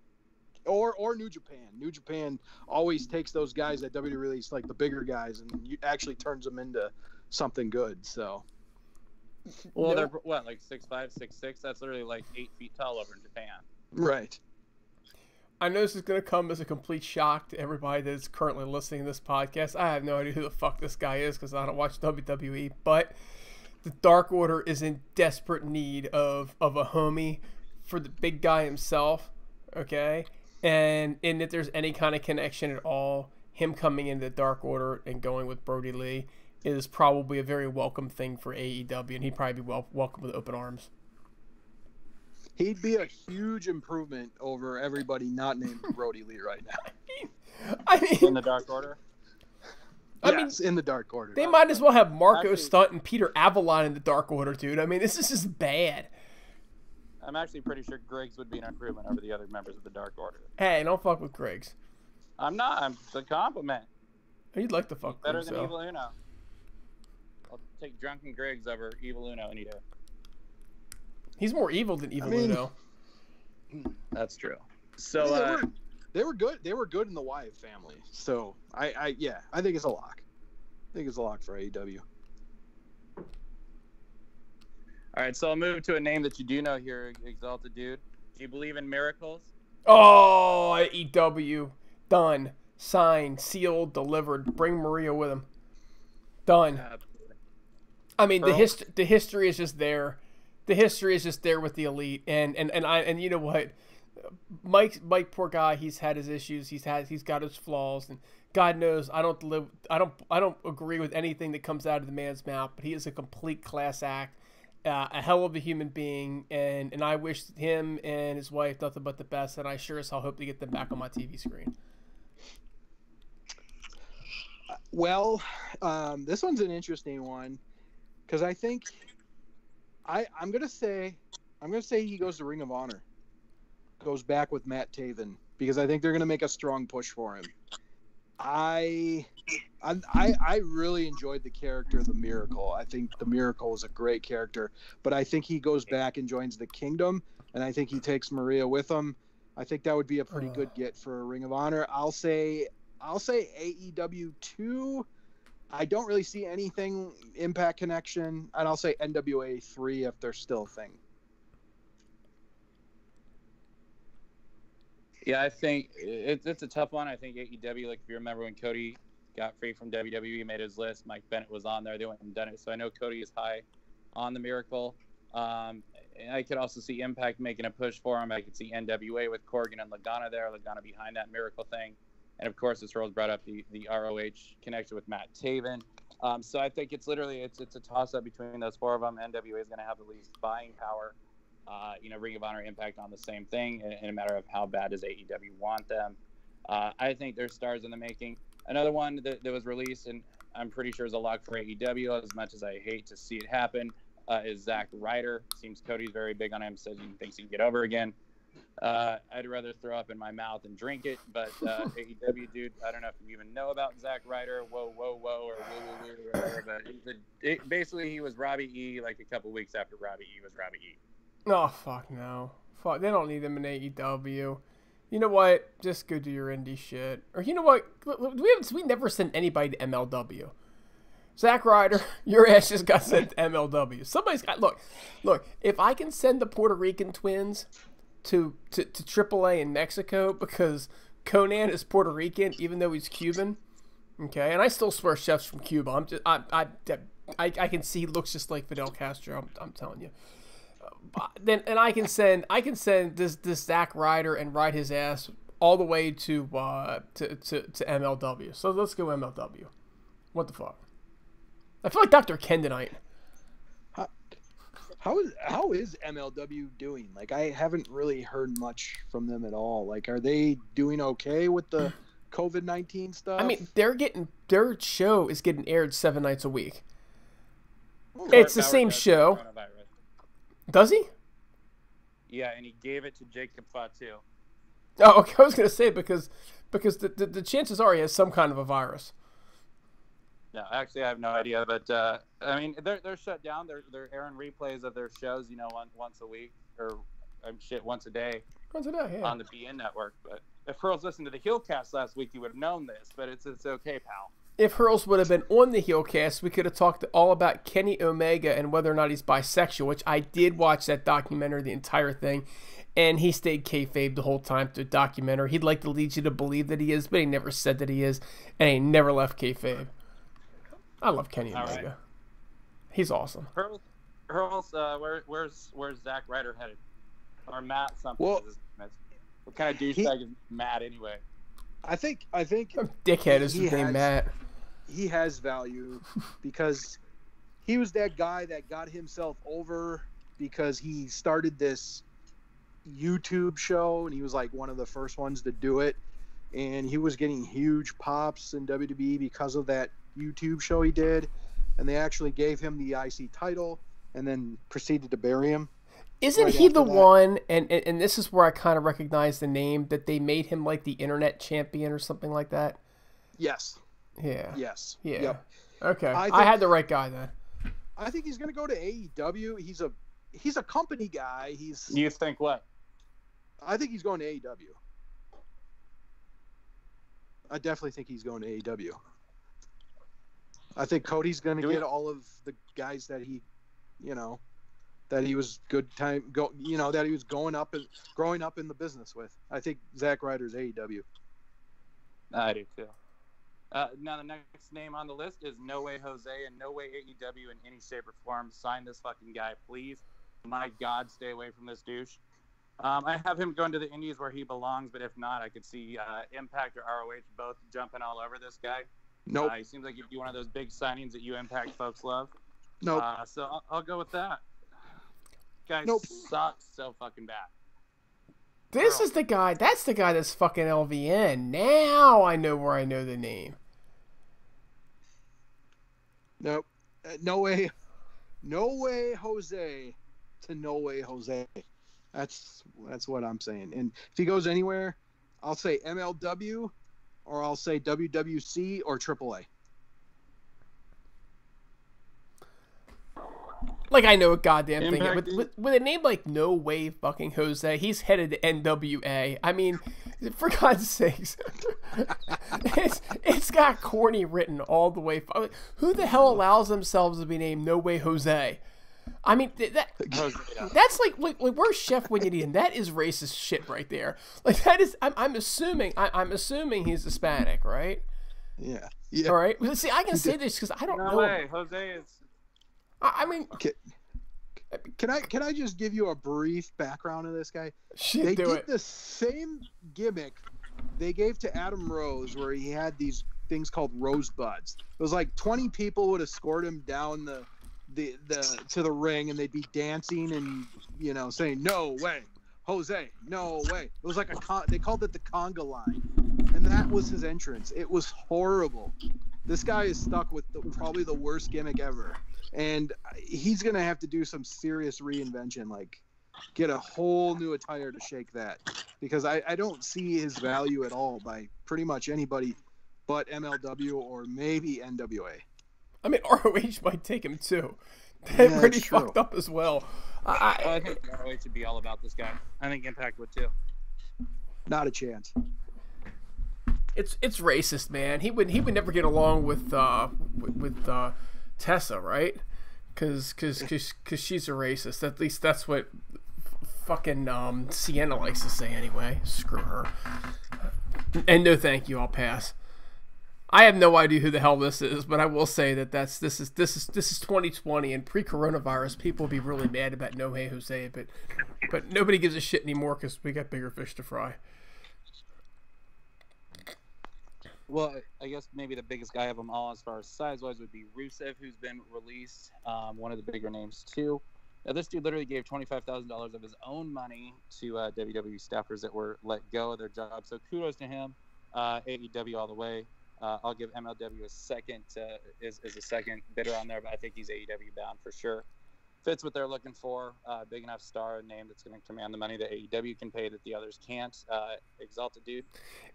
Or New Japan. New Japan always takes those guys that WWE release, like the bigger guys, and actually turns them into something good. So. Well, they're what, like 6'5", 6'6"? That's literally like 8 feet tall over in Japan. Right. I know this is going to come as a complete shock to everybody that's currently listening to this podcast. I have no idea who the fuck this guy is because I don't watch WWE, but the Dark Order is in desperate need of a homie for the big guy himself, okay? And if there's any kind of connection at all, him coming into the Dark Order and going with Brody Lee is probably a very welcome thing for AEW, and he'd probably be welcome with open arms. He'd be a huge improvement over everybody not named Brody Lee right now. I mean, in the Dark Order? Yes, in the Dark Order. They might as well have Marco Stunt and Peter Avalon in the Dark Order, dude. I mean, this is just bad. I'm actually pretty sure Griggs would be an improvement over the other members of the Dark Order. Hey, don't fuck with Griggs. I'm not. It's a compliment. You'd like to fuck better Griggs, than Evil Uno. I'll take Drunken Griggs over Evil Uno any day. He's more evil than Evil Uno. That's true. So they were good. They were good in the Wyatt family. So I think it's a lock. I think it's a lock for AEW. All right, so I'll move to a name that you do know here, Exalted Dude. Do you believe in miracles? Oh, AEW. Done. Signed, sealed, delivered. Bring Maria with him. Done. I mean, the history is just there. The history is just there with the Elite, and you know what, Mike, poor guy, he's had his issues, he's got his flaws, and God knows I don't agree with anything that comes out of the man's mouth, but he is a complete class act, a hell of a human being, and I wish him and his wife nothing but the best, and I sure as hell hope to get them back on my TV screen. Well, this one's an interesting one, because I think. I'm gonna say he goes to Ring of Honor, goes back with Matt Taven, because I think they're gonna make a strong push for him. I really enjoyed the character of the Miracle. I think the Miracle is a great character, but I think he goes back and joins the Kingdom, and I think he takes Maria with him. I think that would be a pretty good get for Ring of Honor. I'll say AEW 2. I don't really see anything Impact connection, and I'll say NWA 3 if they're still a thing. Yeah, I think it's a tough one. I think AEW, like if you remember when Cody got free from WWE, made his list, Mike Bennett was on there. They went and done it. So I know Cody is high on the Miracle. And I could also see Impact making a push for him. I could see NWA with Corgan and Lagana there. Lagana behind that Miracle thing. And of course, as Hurls brought up, the ROH connection with Matt Taven. So I think it's a toss-up between those four of them. NWA is going to have the least buying power. Ring of Honor, Impact on the same thing in a matter of how bad does AEW want them. I think there's stars in the making. Another one that was released, and I'm pretty sure is a lock for AEW, as much as I hate to see it happen, is Zack Ryder. Seems Cody's very big on him, says he thinks he can get over again. I'd rather throw up in my mouth and drink it, but AEW, dude, I don't know if you even know about Zack Ryder, whoa, or woo, or whatever, but basically he was Robbie E like a couple weeks after Robbie E was Robbie E. Oh, fuck no. Fuck, they don't need them in AEW. You know what? Just go do your indie shit. Or you know what? We never sent anybody to MLW. Zack Ryder, your ass just got sent to MLW. Somebody's got... Look, if I can send the Puerto Rican twins to AAA in Mexico because Conan is Puerto Rican, even though he's Cuban, okay? And I still swear chefs from Cuba. I can see he looks just like Fidel Castro. I'm telling you. I can send this Zack Ryder and ride his ass all the way to MLW. So let's go MLW. What the fuck? I feel like Dr. Ken tonight. How is MLW doing? Like, I haven't really heard much from them at all. Like, are they doing okay with the COVID-19 stuff? I mean, their show is getting aired 7 nights a week. It's the same show. Does he? Yeah, and he gave it to Jacob Fatu. Oh, okay. I was gonna say because the chances are he has some kind of a virus. No, actually, I have no idea. But I mean, they're shut down. They're airing replays of their shows, once a week or once a day. Once a day, yeah. On the BN network. But if Hurls listened to the Heelcast last week, he would have known this. But it's okay, pal. If Hurls would have been on the Heelcast, we could have talked all about Kenny Omega and whether or not he's bisexual, which I did watch that documentary, the entire thing, and he stayed kayfabe the whole time through the documentary. He'd like to lead you to believe that he is, but he never said that he is, and he never left kayfabe. I love Kenny Omega. Right. He's awesome. Hurls, where's Zack Ryder headed? Or Matt something? Well, what kind of douchebag is Matt anyway? I think dickhead is his name, Matt. He has value because he was that guy that got himself over because he started this YouTube show and he was like one of the first ones to do it, and he was getting huge pops in WWE because of that YouTube show he did, and they actually gave him the IC title and then proceeded to bury him. Isn't he the one, and this is where I kind of recognize the name, that they made him like the internet champion or something like that? Yes. Yeah. Yes. Yeah. Yep. Okay. I had the right guy then. I think he's going to go to AEW. He's a company guy. You think what? I think he's going to AEW. I definitely think he's going to AEW. I think Cody's going to get all of the guys that he, that he was that he was growing up in the business with. I think Zack Ryder's AEW. I do too. Now the next name on the list is No Way Jose, and no way AEW in any shape or form. Sign this fucking guy, please. My God, stay away from this douche. I have him going to the Indies where he belongs, but if not, I could see Impact or ROH both jumping all over this guy. Nope. He seems like he'd be one of those big signings that you Impact folks love. Nope. So I'll go with that. Guy sucks so fucking bad. This is the guy. That's the guy that's fucking LVN. Now I know where I know the name. Nope. No way Jose to No Way Jose. That's what I'm saying. And if he goes anywhere, I'll say MLW or I'll say WWC or AAA. Like, I know a goddamn Impact thing. With a name like No Way fucking Jose, he's headed to NWA. I mean, for God's sakes. it's got corny written all the way. Who the hell allows themselves to be named No Way Jose? I mean, that's like where's Chef when you need him? That is racist shit right there. Like, that is, I'm assuming he's Hispanic, right? Yeah. All right. Well, see, I can say this because I don't know. No way, Jose is. I mean, can I just give you a brief background of this guy? They did the same gimmick they gave to Adam Rose, where he had these things called rosebuds. It was like 20 people would escort him down the to the ring, and they'd be dancing and saying no way, Jose, no way. It was like they called it the conga line, and that was his entrance. It was horrible. This guy is stuck with probably the worst gimmick ever. And he's going to have to do some serious reinvention, like get a whole new attire to shake that. Because I don't see his value at all by pretty much anybody but MLW or maybe NWA. I mean, ROH might take him too. They're pretty fucked up as well. I think ROH should be all about this guy. I think Impact would too. Not a chance. It's racist, man. He would never get along with Tessa, right? Because she's a racist. At least that's what fucking Sienna likes to say anyway. Screw her. And no thank you, I'll pass. I have no idea who the hell this is, but I will say that this is 2020 and pre-coronavirus. People will be really mad about No Hey Jose, but nobody gives a shit anymore because we got bigger fish to fry. Well, I guess maybe the biggest guy of them all as far as size-wise would be Rusev, who's been released, one of the bigger names too. Now, this dude literally gave $25,000 of his own money to WWE staffers that were let go of their jobs. So kudos to him. AEW all the way. I'll give MLW a second, is a second bidder on there, but I think he's AEW bound for sure. Fits what they're looking for. Big enough star, a name that's going to command the money that AEW can pay that the others can't. Exalted dude.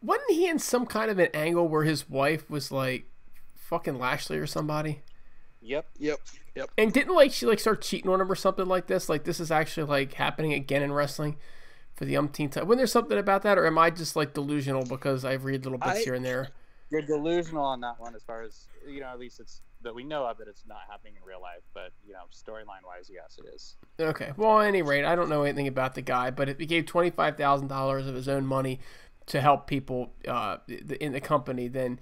Wasn't he in some kind of an angle where his wife was like fucking Lashley or somebody? Yep. And didn't she start cheating on him or something like this? Like, this is actually like happening again in wrestling for the umpteenth time. Wasn't there something about that, or am I just like delusional because I read little bits here and there? You're delusional on that one as far as, at least it's that we know of it. It's not happening in real life, but, storyline wise, yes, it is. Okay. Well, at any rate, I don't know anything about the guy, but if he gave $25,000 of his own money to help people in the company, then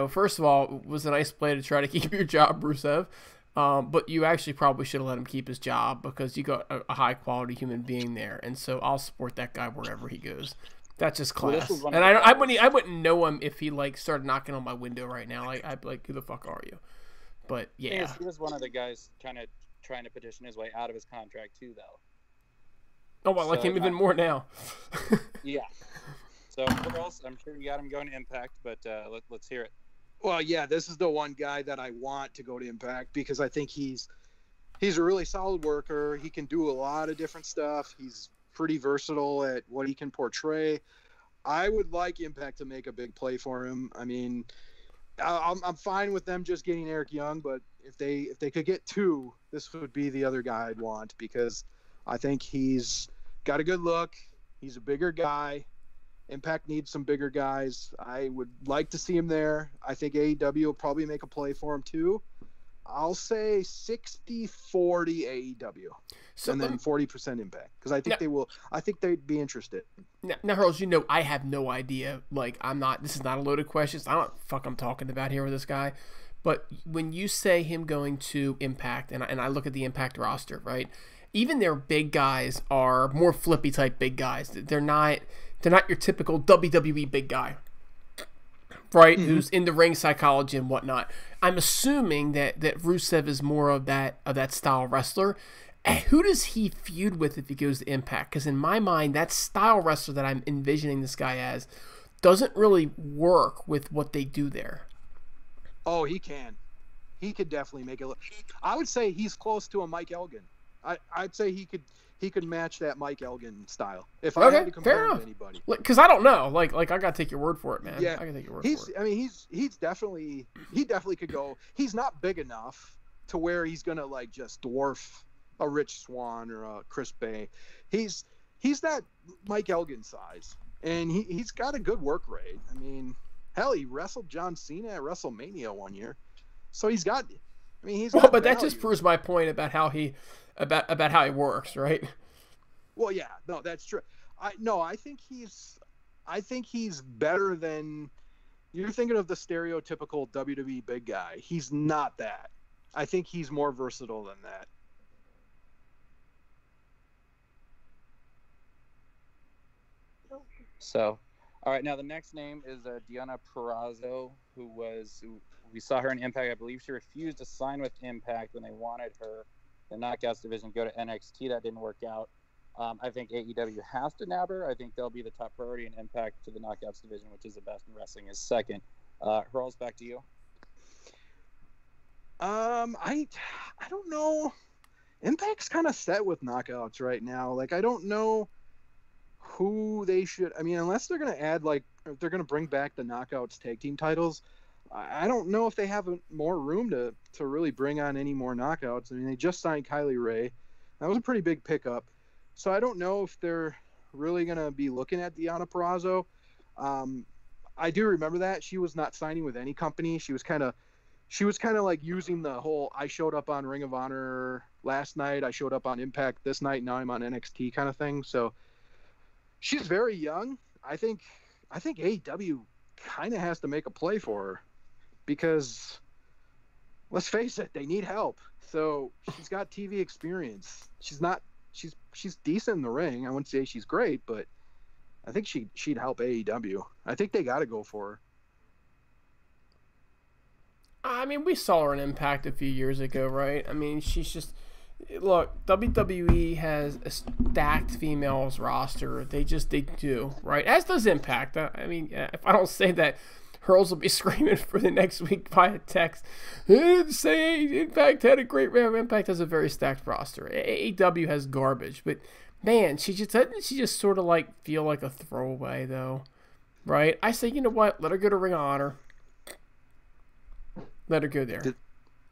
first of all, it was a nice play to try to keep your job, Rusev. But you actually probably should have let him keep his job because you got a high quality human being there. And so I'll support that guy wherever he goes. That's just class. Well, and I wouldn't know him if he started knocking on my window right now. I'd be like, who the fuck are you? But yeah, he was one of the guys kind of trying to petition his way out of his contract too, though. Oh, I like him even more now. Yeah. So where else? I'm sure you got him going to Impact, but let's hear it. Well, yeah, this is the one guy that I want to go to Impact because I think he's a really solid worker. He can do a lot of different stuff. He's pretty versatile at what he can portray. I would like Impact to make a big play for him. I mean, I'm fine with them just getting Eric Young, but if they could get two, this would be the other guy I'd want because I think he's got a good look. He's a bigger guy. Impact needs some bigger guys. I would like to see him there. I think AEW will probably make a play for him too. I'll say 60-40 AEW, and then 40% Impact because I think they will. I think they'd be interested. Now, Hurls, I have no idea. Like, I'm not. This is not a loaded question. I don't know what the fuck I'm talking about here with this guy. But when you say him going to Impact, and I look at the Impact roster, right? Even their big guys are more flippy type big guys. They're not your typical WWE big guy. Right, mm-hmm. Who's in the ring psychology and whatnot. I'm assuming that Rusev is more of that style wrestler. And who does he feud with if he goes to Impact? Because in my mind, that style wrestler that I'm envisioning this guy as doesn't really work with what they do there. Oh, he can. He could definitely make it look. I would say he's close to a Mike Elgin. I'd say he could match that Mike Elgin style. If I had to compare him to anybody. Because I don't know. Like I gotta take your word for it, man. Yeah, I gotta take your word for it. I mean, he definitely could go. He's not big enough to where he's gonna like just dwarf a Rich Swann or a Chris Bay. He's that Mike Elgin size, and he's got a good work rate. I mean, hell, he wrestled John Cena at WrestleMania one year, so he's got. I mean, he's. Well, but that just proves my point about how he works, right? Well, yeah, no, that's true. I think he's better than you're thinking of the stereotypical WWE big guy. He's not that. I think he's more versatile than that. So, all right, now the next name is Deonna Purrazzo, who we saw her in Impact. I believe she refused to sign with Impact when they wanted her, the Knockouts division, go to NXT. That didn't work out. I think AEW has to nab her. I think they'll be the top priority in Impact to the Knockouts division, which is the best in wrestling, is second. Hurls, back to you. I don't know. Impact's kind of set with Knockouts right now. Like, I don't know who they should. I mean, unless they're gonna add if they're gonna bring back the Knockouts tag team titles, I don't know if they have more room to really bring on any more Knockouts. I mean, they just signed Kylie Rae. That was a pretty big pickup. So I don't know if they're really gonna be looking at Deonna Purrazzo. I do remember that she was not signing with any company. She was kind of like using the whole I showed up on Ring of Honor last night, I showed up on Impact this night, now I'm on NXT kind of thing. So she's very young. I think AEW kind of has to make a play for her because let's face it, they need help. So she's got TV experience. She's decent in the ring. I wouldn't say she's great, but I think she'd help AEW. I think they got to go for her. I mean, we saw her in Impact a few years ago, right? I mean, she's just... Look, WWE has a stacked females roster. They do, right? As does Impact. I mean, if I don't say that, Hurls will be screaming for the next week via text. Say Impact had a great round. Impact has a very stacked roster. AEW has garbage. But, man, doesn't she just sort of like feel like a throwaway, though? Right? I say, you know what? Let her go to Ring of Honor. Let her go there.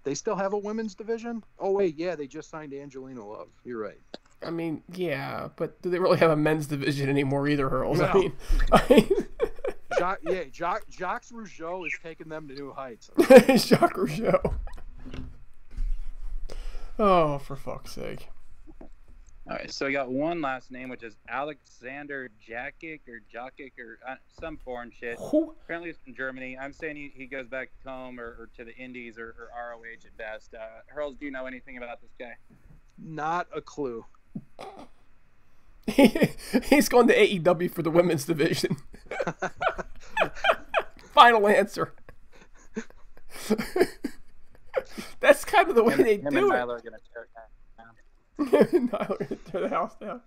They still have a women's division? Oh, wait, yeah, they just signed Angelina Love. You're right. I mean, yeah, but do they really have a men's division anymore either, Hurls? No. I mean Jacques Rougeau is taking them to new heights. Jacques Rougeau. Oh, for fuck's sake. All right, so we got one last name, which is Alexander Jakic or some foreign shit. Who? Apparently he's from Germany. I'm saying he goes back home or to the Indies or ROH at best. Hurls, do you know anything about this guy? Not a clue. He's going to AEW for the women's division. Final answer. That's kind of the way they do it. Nyla are gonna tear it down. Tear the house down.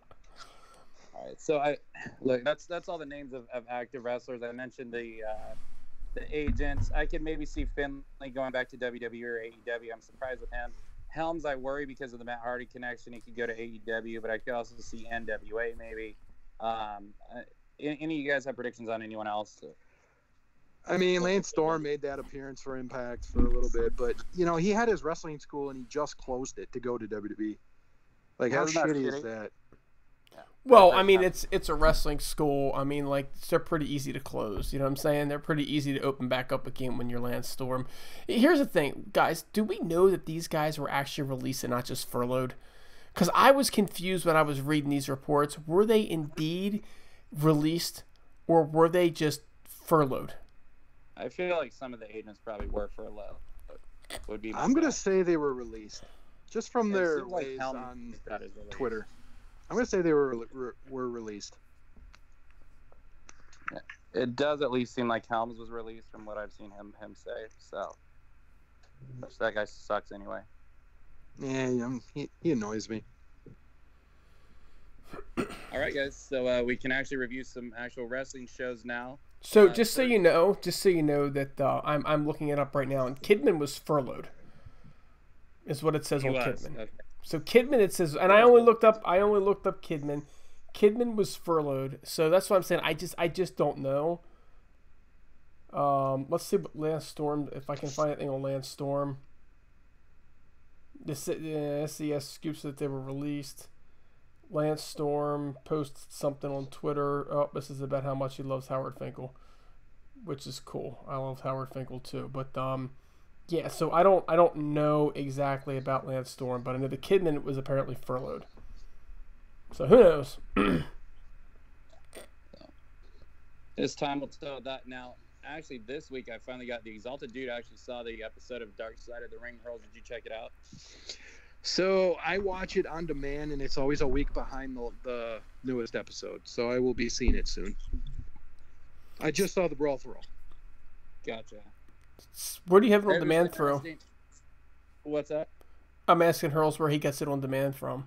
All right, so look. That's all the names of active wrestlers. I mentioned the agents. I could maybe see Finlay going back to WWE or AEW. I'm surprised with him. Helms, I worry because of the Matt Hardy connection. He could go to AEW, but I could also see NWA maybe. Any of you guys have predictions on anyone else? I mean, Lance Storm made that appearance for Impact for a little bit, but he had his wrestling school and he just closed it to go to WWE. Like, how shitty is that? Well, I mean, it's a wrestling school. I mean, like, they're pretty easy to close. You know what I'm saying? They're pretty easy to open back up again when you're Lance Storm. Here's the thing, guys. Do we know that these guys were actually released and not just furloughed? Because I was confused when I was reading these reports. Were they indeed released or were they just furloughed? I feel like some of the agents probably were furloughed. I'm going to say they were released. Just from their ways on Twitter. I'm going to say they were released. It does at least seem like Helms was released from what I've seen him say. So that guy sucks anyway. Yeah, he annoys me. All right, guys. So we can actually review some actual wrestling shows now. So just so you know that I'm looking it up right now, and Kidman was furloughed. Is what it says on Kidman. Okay. So Kidman, it says, and I only looked up Kidman. Kidman was furloughed, so that's what I'm saying. I just don't know. Let's see what Lance Storm, if I can find anything on Lance Storm. This SES scoops that they were released. Lance Storm posted something on Twitter. Oh, this is about how much he loves Howard Finkel, which is cool. I love Howard Finkel too, but yeah. So I don't know exactly about Lance Storm, but I know the Kidman was apparently furloughed. So who knows? This time will tell that. Now, actually, this week I finally got the Exalted Dude. I actually saw the episode of Dark Side of the Ring. Hurls, did you check it out? So I watch it on demand, and it's always a week behind the newest episode. So I will be seeing it soon. I just saw the Brawl for All. Gotcha. Where do you have it on demand through? What's that? I'm asking Hurls where he gets it on demand from.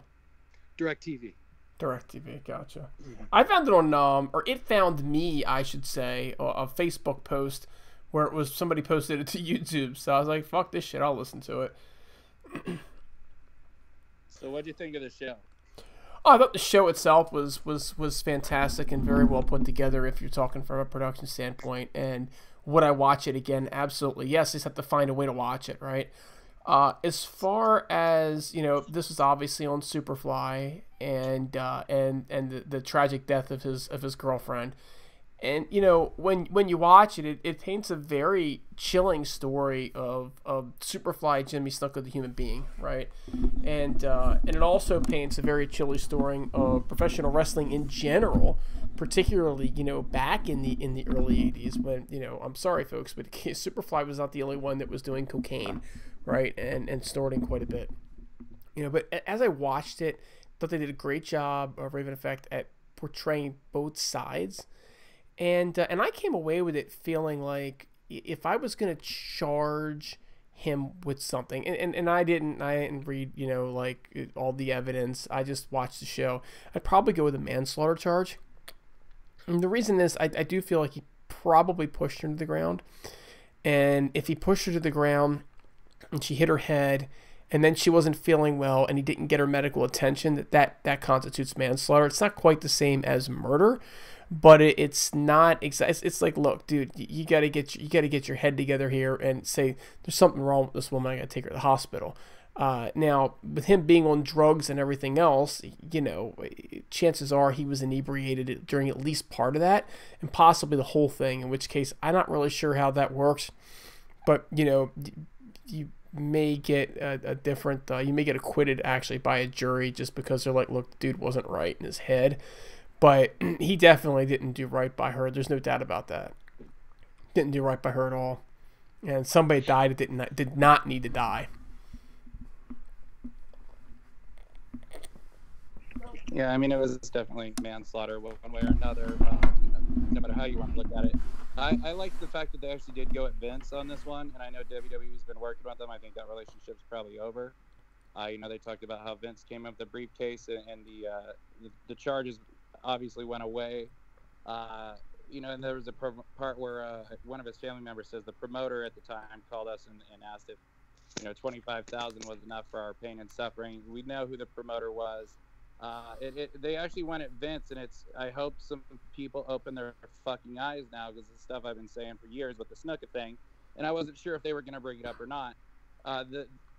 DirecTV. DirecTV, gotcha. I found it on, or it found me, I should say, a Facebook post where it was somebody posted it to YouTube. So I was like, fuck this shit, I'll listen to it. So what'd you think of the show? Oh, I thought the show itself was fantastic and very well put together if you're talking from a production standpoint. And would I watch it again? Absolutely. Yes, I just have to find a way to watch it, right? As far as, this was obviously on Superfly and the tragic death of his girlfriend. And, when you watch it, it paints a very chilling story of Superfly Jimmy Snuka, the human being, right? And it also paints a very chilling story of professional wrestling in general, particularly, back in the early 80s when, I'm sorry, folks, but Superfly was not the only one that was doing cocaine, right? And snorting quite a bit. But as I watched it, I thought they did a great job of Raven Effect at portraying both sides. And I came away with it feeling like if I was going to charge him with something, and I didn't read, all the evidence. I just watched the show. I'd probably go with a manslaughter charge. And the reason is I do feel like he probably pushed her to the ground. And if he pushed her to the ground and she hit her head and then she wasn't feeling well and he didn't get her medical attention, that constitutes manslaughter. It's not quite the same as murder. But it's not exactly. It's like, look, dude, you gotta get your head together here and say there's something wrong with this woman. I gotta take her to the hospital. Now, with him being on drugs and everything else, chances are he was inebriated during at least part of that, and possibly the whole thing. In which case, I'm not really sure how that works. But you may get a different. You may get acquitted actually by a jury just because they're like, look, the dude wasn't right in his head. But he definitely didn't do right by her. There's no doubt about that. Didn't do right by her at all. And somebody died that did not need to die. Yeah, I mean, it was definitely manslaughter one way or another, no matter how you want to look at it. I like the fact that they actually did go at Vince on this one, and I know WWE's been working with them. I think that relationship's probably over. They talked about how Vince came up with the briefcase and the charges obviously went away. And there was a part where one of his family members says the promoter at the time called us and asked if, $25,000 was enough for our pain and suffering. We know who the promoter was. They actually went at Vince, and I hope some people open their fucking eyes now because it's stuff I've been saying for years with the Snuka thing, and I wasn't sure if they were going to bring it up or not.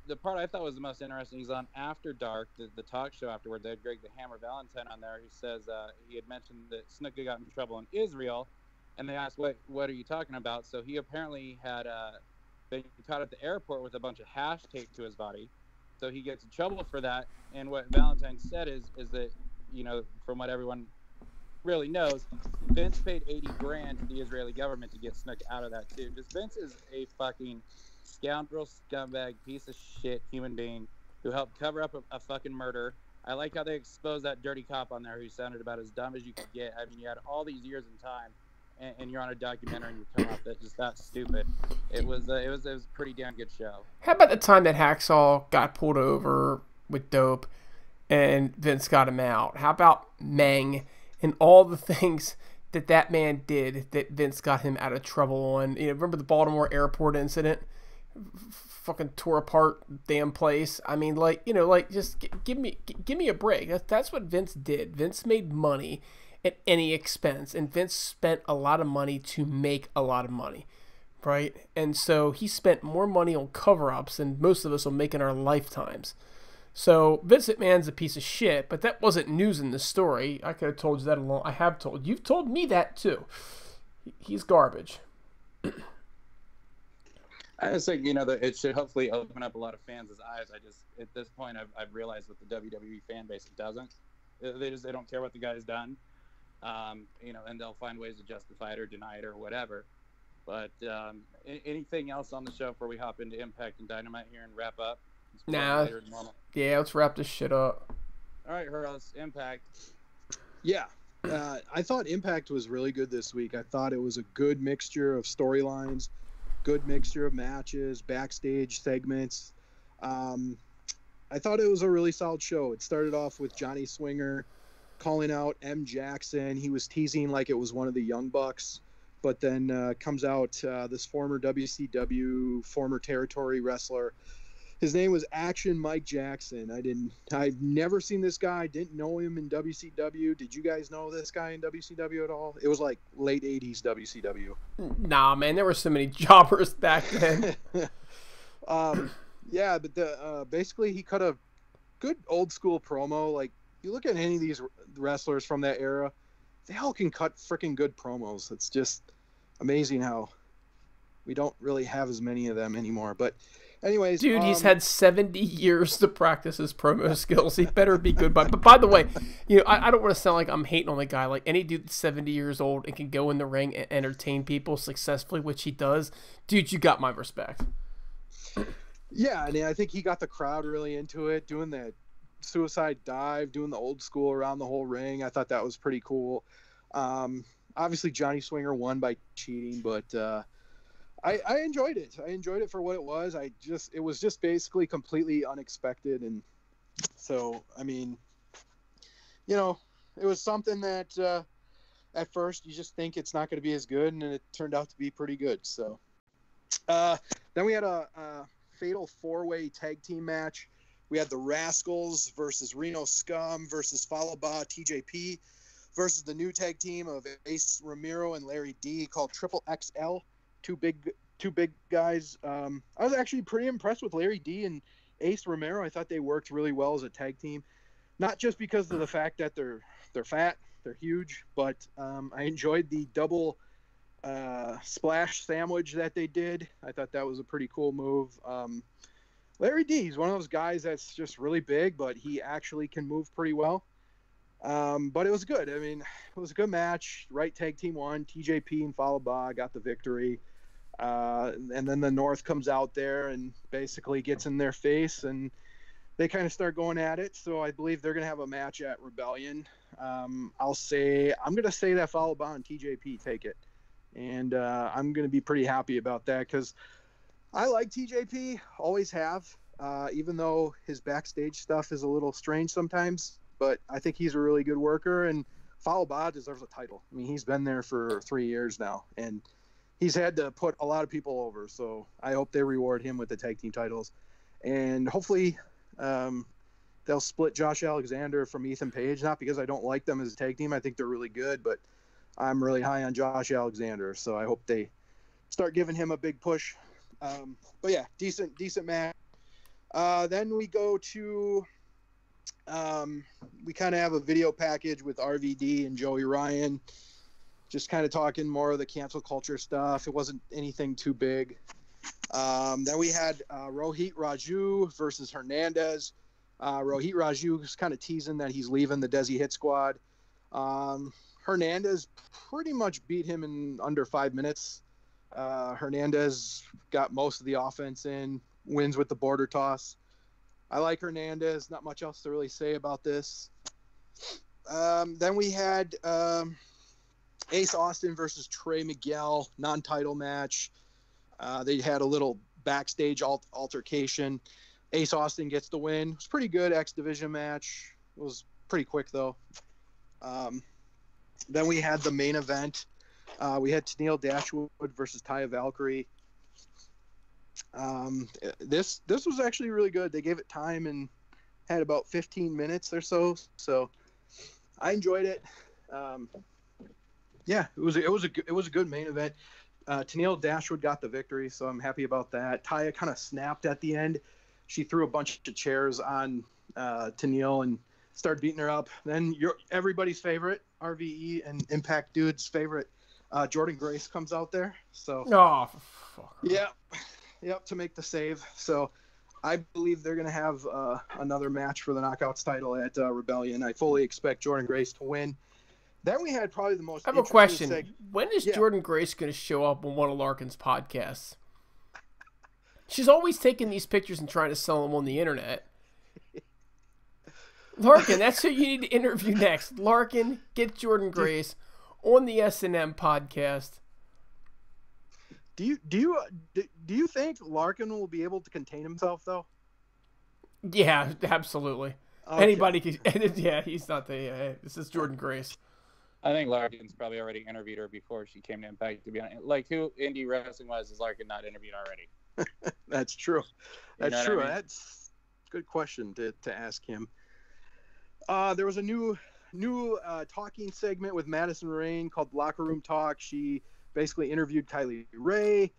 The part I thought was the most interesting is on After Dark, the talk show afterward. They had Greg the Hammer Valentine on there who says he had mentioned that Snuka got in trouble in Israel, and they asked, what are you talking about? So he apparently had been caught at the airport with a bunch of hash taped to his body. So he gets in trouble for that. And what Valentine said is that, from what everyone really knows, Vince paid $80,000 to the Israeli government to get Snuka out of that too. Because Vince is a fucking scoundrel, scumbag, piece of shit human being who helped cover up a fucking murder. I like how they exposed that dirty cop on there who sounded about as dumb as you could get. I mean, you had all these years in time, and you're on a documentary and you come off that just that stupid. It was a pretty damn good show. How about the time that Hacksaw got pulled over with dope and Vince got him out? How about Meng and all the things that man did that Vince got him out of trouble on? Remember the Baltimore airport incident? fucking tore apart damn place. I mean, like, you know, like, just give me a break. That's what Vince did. Vince made money at any expense, and Vince spent a lot of money to make a lot of money, right? And so he spent more money on cover-ups than most of us will make in our lifetimes. So Vince McMahon's a piece of shit, but that wasn't news in the story. I could have told you that alone. I have told. You've told me that too. He's garbage. I just think, you know, that it should hopefully open up a lot of fans' eyes. I just, at this point, I've realized with the WWE fan base, it doesn't. They don't care what the guy's done, you know, and they'll find ways to justify it or deny it or whatever. But anything else on the show before we hop into Impact and Dynamite here and wrap up? Nah. Yeah, let's wrap this shit up. All right, Hurls, Impact. Yeah. I thought Impact was really good this week. I thought it was a good mixture of storylines, good mixture of matches, backstage segments. I thought it was a really solid show. It started off with Johnny Swinger calling out M. Jackson. He was teasing like it was one of the Young Bucks, but then comes out this former WCW, former territory wrestler. His name was Action Mike Jackson. I've never seen this guy. Didn't know him in WCW. Did you guys know this guy in WCW at all? It was like late 80s WCW. Nah, man, there were so many jobbers back then. Yeah, but basically he cut a good old school promo. Like, you look at any of these wrestlers from that era, they all can cut freaking good promos. It's just amazing how we don't really have as many of them anymore. But anyways, dude, he's had 70 years to practice his promo skills. He better be good. But by the way, you know, I don't want to sound like I'm hating on the guy. Like, any dude that's 70 years old and can go in the ring and entertain people successfully, which he does, dude, you got my respect. Yeah, and I think he got the crowd really into it, doing that suicide dive, doing the old school around the whole ring. I thought that was pretty cool. Obviously, Johnny Swinger won by cheating, but I enjoyed it. I enjoyed it for what it was. It was just basically completely unexpected, and so, I mean, you know, it was something that at first you just think it's not going to be as good, and it turned out to be pretty good. So then we had a fatal four-way tag team match. We had the Rascals versus Reno Scum versus Fallah Bahh TJP versus the new tag team of Ace Romero and Larry D, called Triple XL. Two big guys. I was actually pretty impressed with Larry D and Ace Romero. I thought they worked really well as a tag team, not just because of the fact that they're fat, they're huge, but I enjoyed the double splash sandwich that they did. I thought that was a pretty cool move. Larry D is one of those guys that's just really big, but he actually can move pretty well. But it was good. I mean, it was a good match. Right tag team won. TJP and Fallah Bahh got the victory. And then the North comes out there and basically gets in their face, and they kind of start going at it. So I believe they're going to have a match at Rebellion. I'm going to say that Fallah Bahh and TJP take it. And I'm going to be pretty happy about that, because I like TJP, always have, even though his backstage stuff is a little strange sometimes. But I think he's a really good worker, and Fallah Bahh deserves a title. I mean, he's been there for 3 years now, and he's had to put a lot of people over. So I hope they reward him with the tag team titles. And hopefully they'll split Josh Alexander from Ethan Page, not because I don't like them as a tag team. I think they're really good, but I'm really high on Josh Alexander, so I hope they start giving him a big push. But yeah, decent match. Then we go to we kind of have a video package with RVD and Joey Ryan, just kind of talking more of the cancel culture stuff. It wasn't anything too big. Then we had Rohit Raju versus Hernandez. Rohit Raju was kind of teasing that he's leaving the Desi Hit Squad. Hernandez pretty much beat him in under 5 minutes. Hernandez got most of the offense in, wins with the border toss. I like Hernandez. Not much else to really say about this. Then we had Ace Austin versus Trey Miguel, non-title match. They had a little backstage altercation. Ace Austin gets the win. It was pretty good X Division match. It was pretty quick, though. Then we had the main event. We had Tennille Dashwood versus Taya Valkyrie. This was actually really good. They gave it time and had about 15 minutes or so. So I enjoyed it. Yeah, it was a good main event. Tennille Dashwood got the victory, so I'm happy about that. Taya kind of snapped at the end. She threw a bunch of chairs on Tennille and started beating her up. Then everybody's favorite, RVE and Impact Dude's favorite, Jordan Grace comes out there. So fuck. Yep, to make the save. So I believe they're going to have another match for the Knockouts title at Rebellion. I fully expect Jordan Grace to win. Then we had probably the most. I have a question. When is Jordan Grace going to show up on one of Larkin's podcasts? She's always taking these pictures and trying to sell them on the internet. Larkin, that's who you need to interview next. Larkin, get Jordan Grace on the S&M podcast. Do you think Larkin will be able to contain himself though? Yeah, absolutely. Okay. Anybody can. Yeah, he's not the. This is Jordan Grace. I think Larkin's probably already interviewed her before she came to Impact. To be honest, like who indie wrestling was, is Larkin not interviewed already? That's true. That's true. I mean? That's a good question to ask him. There was a new talking segment with Madison Rain called Locker Room Talk. She basically interviewed Kylie Ray,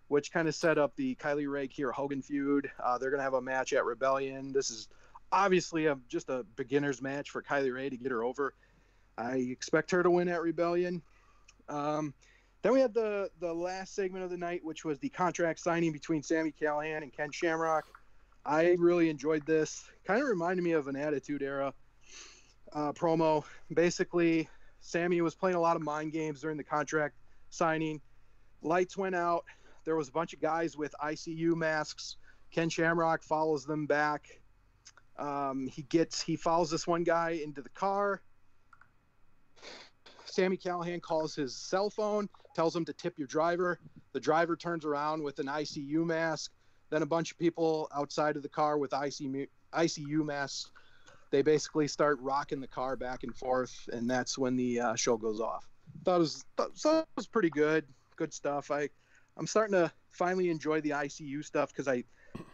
which kind of set up the Kylie Ray Kiera Hogan feud. They're gonna have a match at Rebellion. This is obviously just a beginner's match for Kylie Ray to get her over. I expect her to win at Rebellion. Then we had the last segment of the night, which was the contract signing between Sami Callihan and Ken Shamrock. I really enjoyed this. Kind of reminded me of an Attitude Era promo. Basically, Sami was playing a lot of mind games during the contract signing. Lights went out. There was a bunch of guys with ICU masks. Ken Shamrock follows them back. He follows this one guy into the car. Sami Callihan calls his cell phone, tells him to tip your driver. The driver turns around with an ICU mask. Then a bunch of people outside of the car with ICU masks. They basically start rocking the car back and forth, and that's when the show goes off. Thought it was pretty good. Good stuff. I'm starting to finally enjoy the ICU stuff because I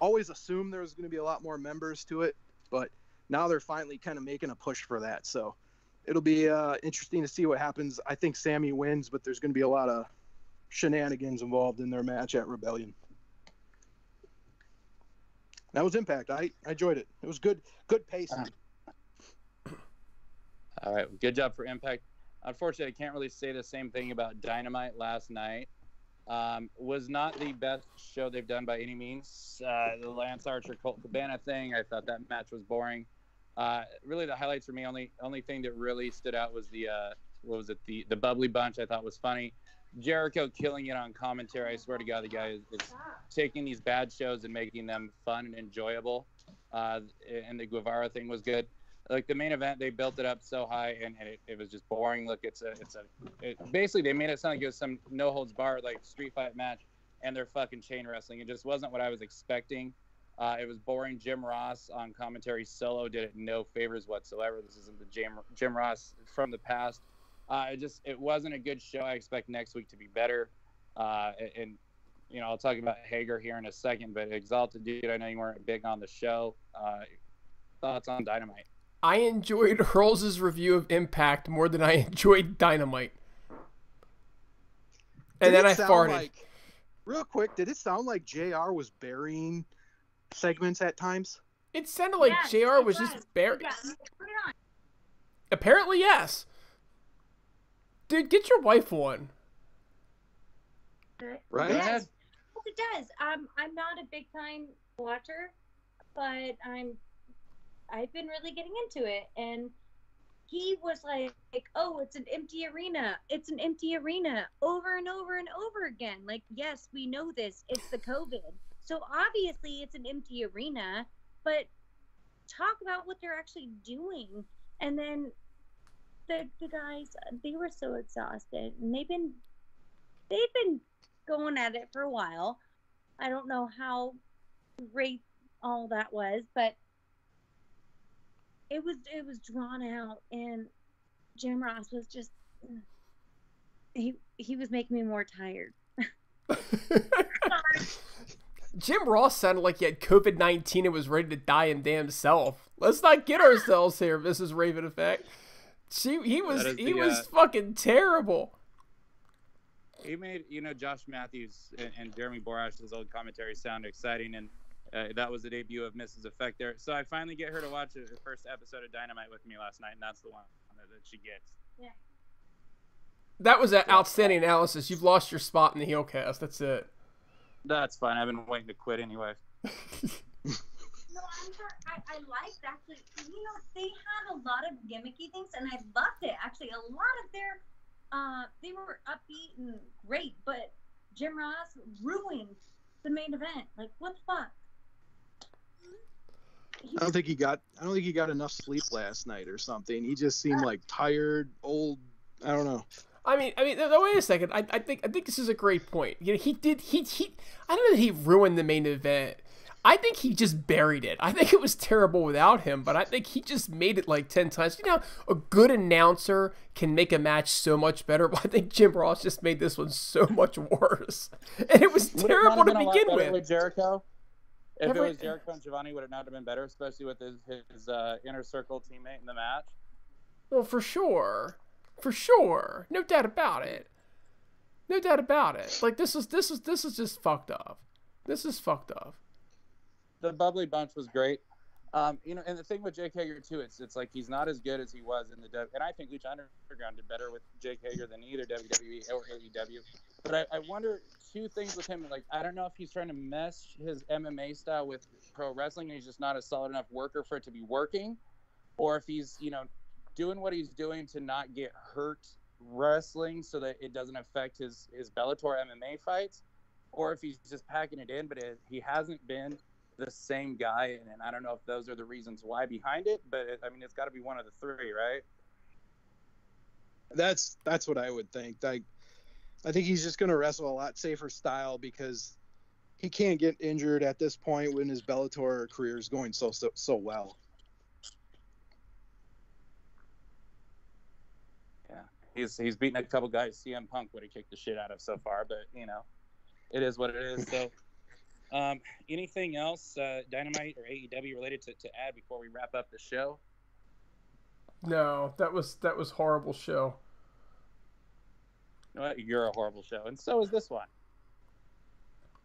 always assumed there was going to be a lot more members to it, but now they're finally kind of making a push for that. So it'll be interesting to see what happens. I think Sami wins, but there's going to be a lot of shenanigans involved in their match at Rebellion. That was Impact. I enjoyed it. It was good pacing. All right, good job for Impact. Unfortunately, I can't really say the same thing about Dynamite last night. Was not the best show they've done by any means. The Lance Archer Colt Cabana thing, I thought that match was boring. Really, the highlights for me, only thing that really stood out was the Bubbly Bunch. I thought was funny. Jericho killing it on commentary. I swear to God, the guy is taking these bad shows and making them fun and enjoyable. And the Guevara thing was good. Like the main event, they built it up so high, and it was just boring. Look, basically they made it sound like it was some no holds barred like street fight match, and they're fucking chain wrestling. It just wasn't what I was expecting. It was boring. Jim Ross on commentary solo did it no favors whatsoever. This isn't the Jim Ross from the past. It wasn't a good show. I expect next week to be better. And I'll talk about Hager here in a second, but Exalted Dude, I know you weren't big on the show. Thoughts on Dynamite? I enjoyed Hurls' review of Impact more than I enjoyed Dynamite. And then I farted. Real quick, did it sound like JR was burying segments at times? It sounded like JR was just burying. Apparently, yes. Dude, get your wife on. Right? Yes, it does. I'm not a big time watcher, but I've been really getting into it, and he was like, oh, it's an empty arena. It's an empty arena over and over and over again. Like, yes, we know this. It's the COVID. So obviously it's an empty arena, but talk about what they're actually doing. And then the guys, they were so exhausted, and they've been going at it for a while. I don't know how great all that was, but it was drawn out, and Jim Ross was just he was making me more tired. Jim Ross sounded like he had COVID-19 and was ready to die in damn self. Let's not get ourselves here, Mrs. Raven Effect. He was fucking terrible. He made, Josh Matthews and Jeremy Borash's old commentary sound exciting, and that was the debut of Mrs. Effect there. So I finally get her to watch the first episode of Dynamite with me last night, and that's the one that she gets. Yeah. That was an outstanding analysis. You've lost your spot in the Heelcast. That's it. That's fine. I've been waiting to quit anyway. No, I'm sure I liked actually. They had a lot of gimmicky things, and I loved it. Actually, a lot of their they were upbeat and great, but Jim Ross ruined the main event. Like, what the fuck? I don't think he got enough sleep last night or something. He just seemed like tired, old. I don't know. I mean, wait a second. I think this is a great point. He I don't know that he ruined the main event. I think he just buried it. I think it was terrible without him, but I think he just made it like 10 times. A good announcer can make a match so much better, but I think Jim Ross just made this one so much worse. And it was terrible to begin with. Jericho? If it was Jericho and Giovanni, would it not have been better, especially with his inner circle teammate in the match? Well, for sure. For sure. No doubt about it. No doubt about it. Like, this is just fucked up. This is fucked up. The bubbly bunch was great. And the thing with Jake Hager too, it's like he's not as good as he was in the and I think Lucha Underground did better with Jake Hager than either WWE or AEW. But I wonder two things with him. Like, I don't know if he's trying to mesh his MMA style with pro wrestling and he's just not a solid enough worker for it to be working, or if he's doing what he's doing to not get hurt wrestling so that it doesn't affect his Bellator MMA fights, or if he's just packing it in, but he hasn't been the same guy, and I don't know if those are the reasons why behind it, but it's got to be one of the three, right? That's what I would think. I think he's just going to wrestle a lot safer style because he can't get injured at this point when his Bellator career is going so well. Yeah, he's beaten a couple guys CM Punk would have kicked the shit out of so far, but it is what it is. So. Anything else, Dynamite or AEW related to add before we wrap up the show? No, that was horrible show. You know what? You're a horrible show, and so is this one.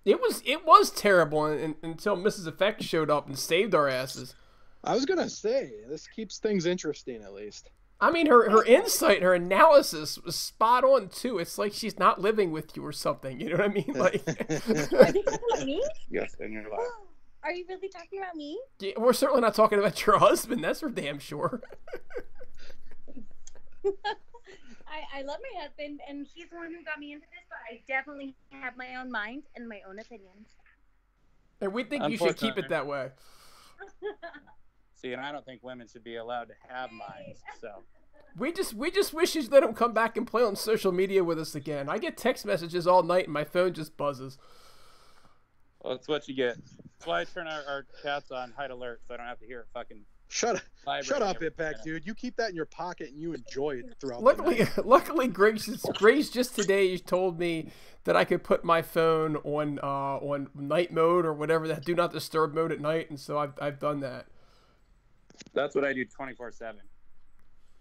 It was terrible until Mrs. Effect showed up and saved our asses. I was gonna say this keeps things interesting at least. I mean, her insight, her analysis was spot on too. It's like she's not living with you or something. You know what I mean? Like, are you talking about me? Yes, and you're lying. Are you really talking about me? Yeah, we're certainly not talking about your husband. That's for damn sure. I love my husband, and he's the one who got me into this. But I definitely have my own mind and my own opinions. And we think you should keep it that way. See, and I don't think women should be allowed to have minds. So we just wish you'd let him come back and play on social media with us again. I get text messages all night, and my phone just buzzes. Well, that's what you get. That's why I turn our chats on hide alert, so I don't have to hear it fucking. Shut up, Impact, dude. You keep that in your pocket and you enjoy it throughout. Luckily, Grace just today told me that I could put my phone on night mode or whatever, that do not disturb mode at night, and so I've done that. That's what I do 24/7.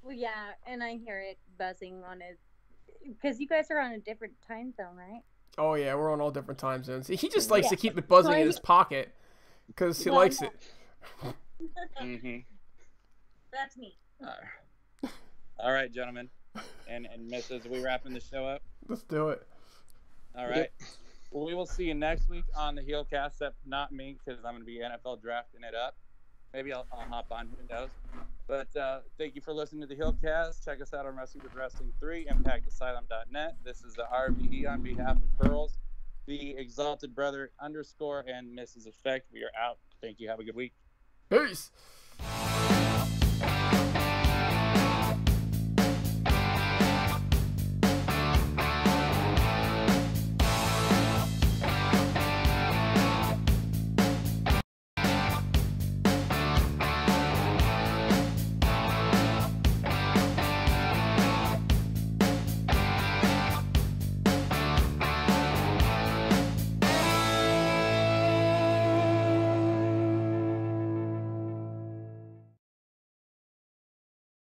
Well, yeah, and I hear it buzzing on it because you guys are on a different time zone, right? Oh yeah, we're on all different time zones. He just likes to keep it buzzing in his pocket because he likes it. Mm-hmm. That's me. All right, gentlemen and misses, are we wrapping the show up? Let's do it. All right. Well, we will see you next week on the Heelcast, except not me because I'm going to be NFL drafting it up. Maybe I'll hop on, who knows. But thank you for listening to the Heelcast. Check us out on Wrestling with Wrestling 3, ImpactAsylum.net. This is the RVE on behalf of Hurls, the Exalted Brother _ and Mrs. Effect. We are out. Thank you. Have a good week. Peace.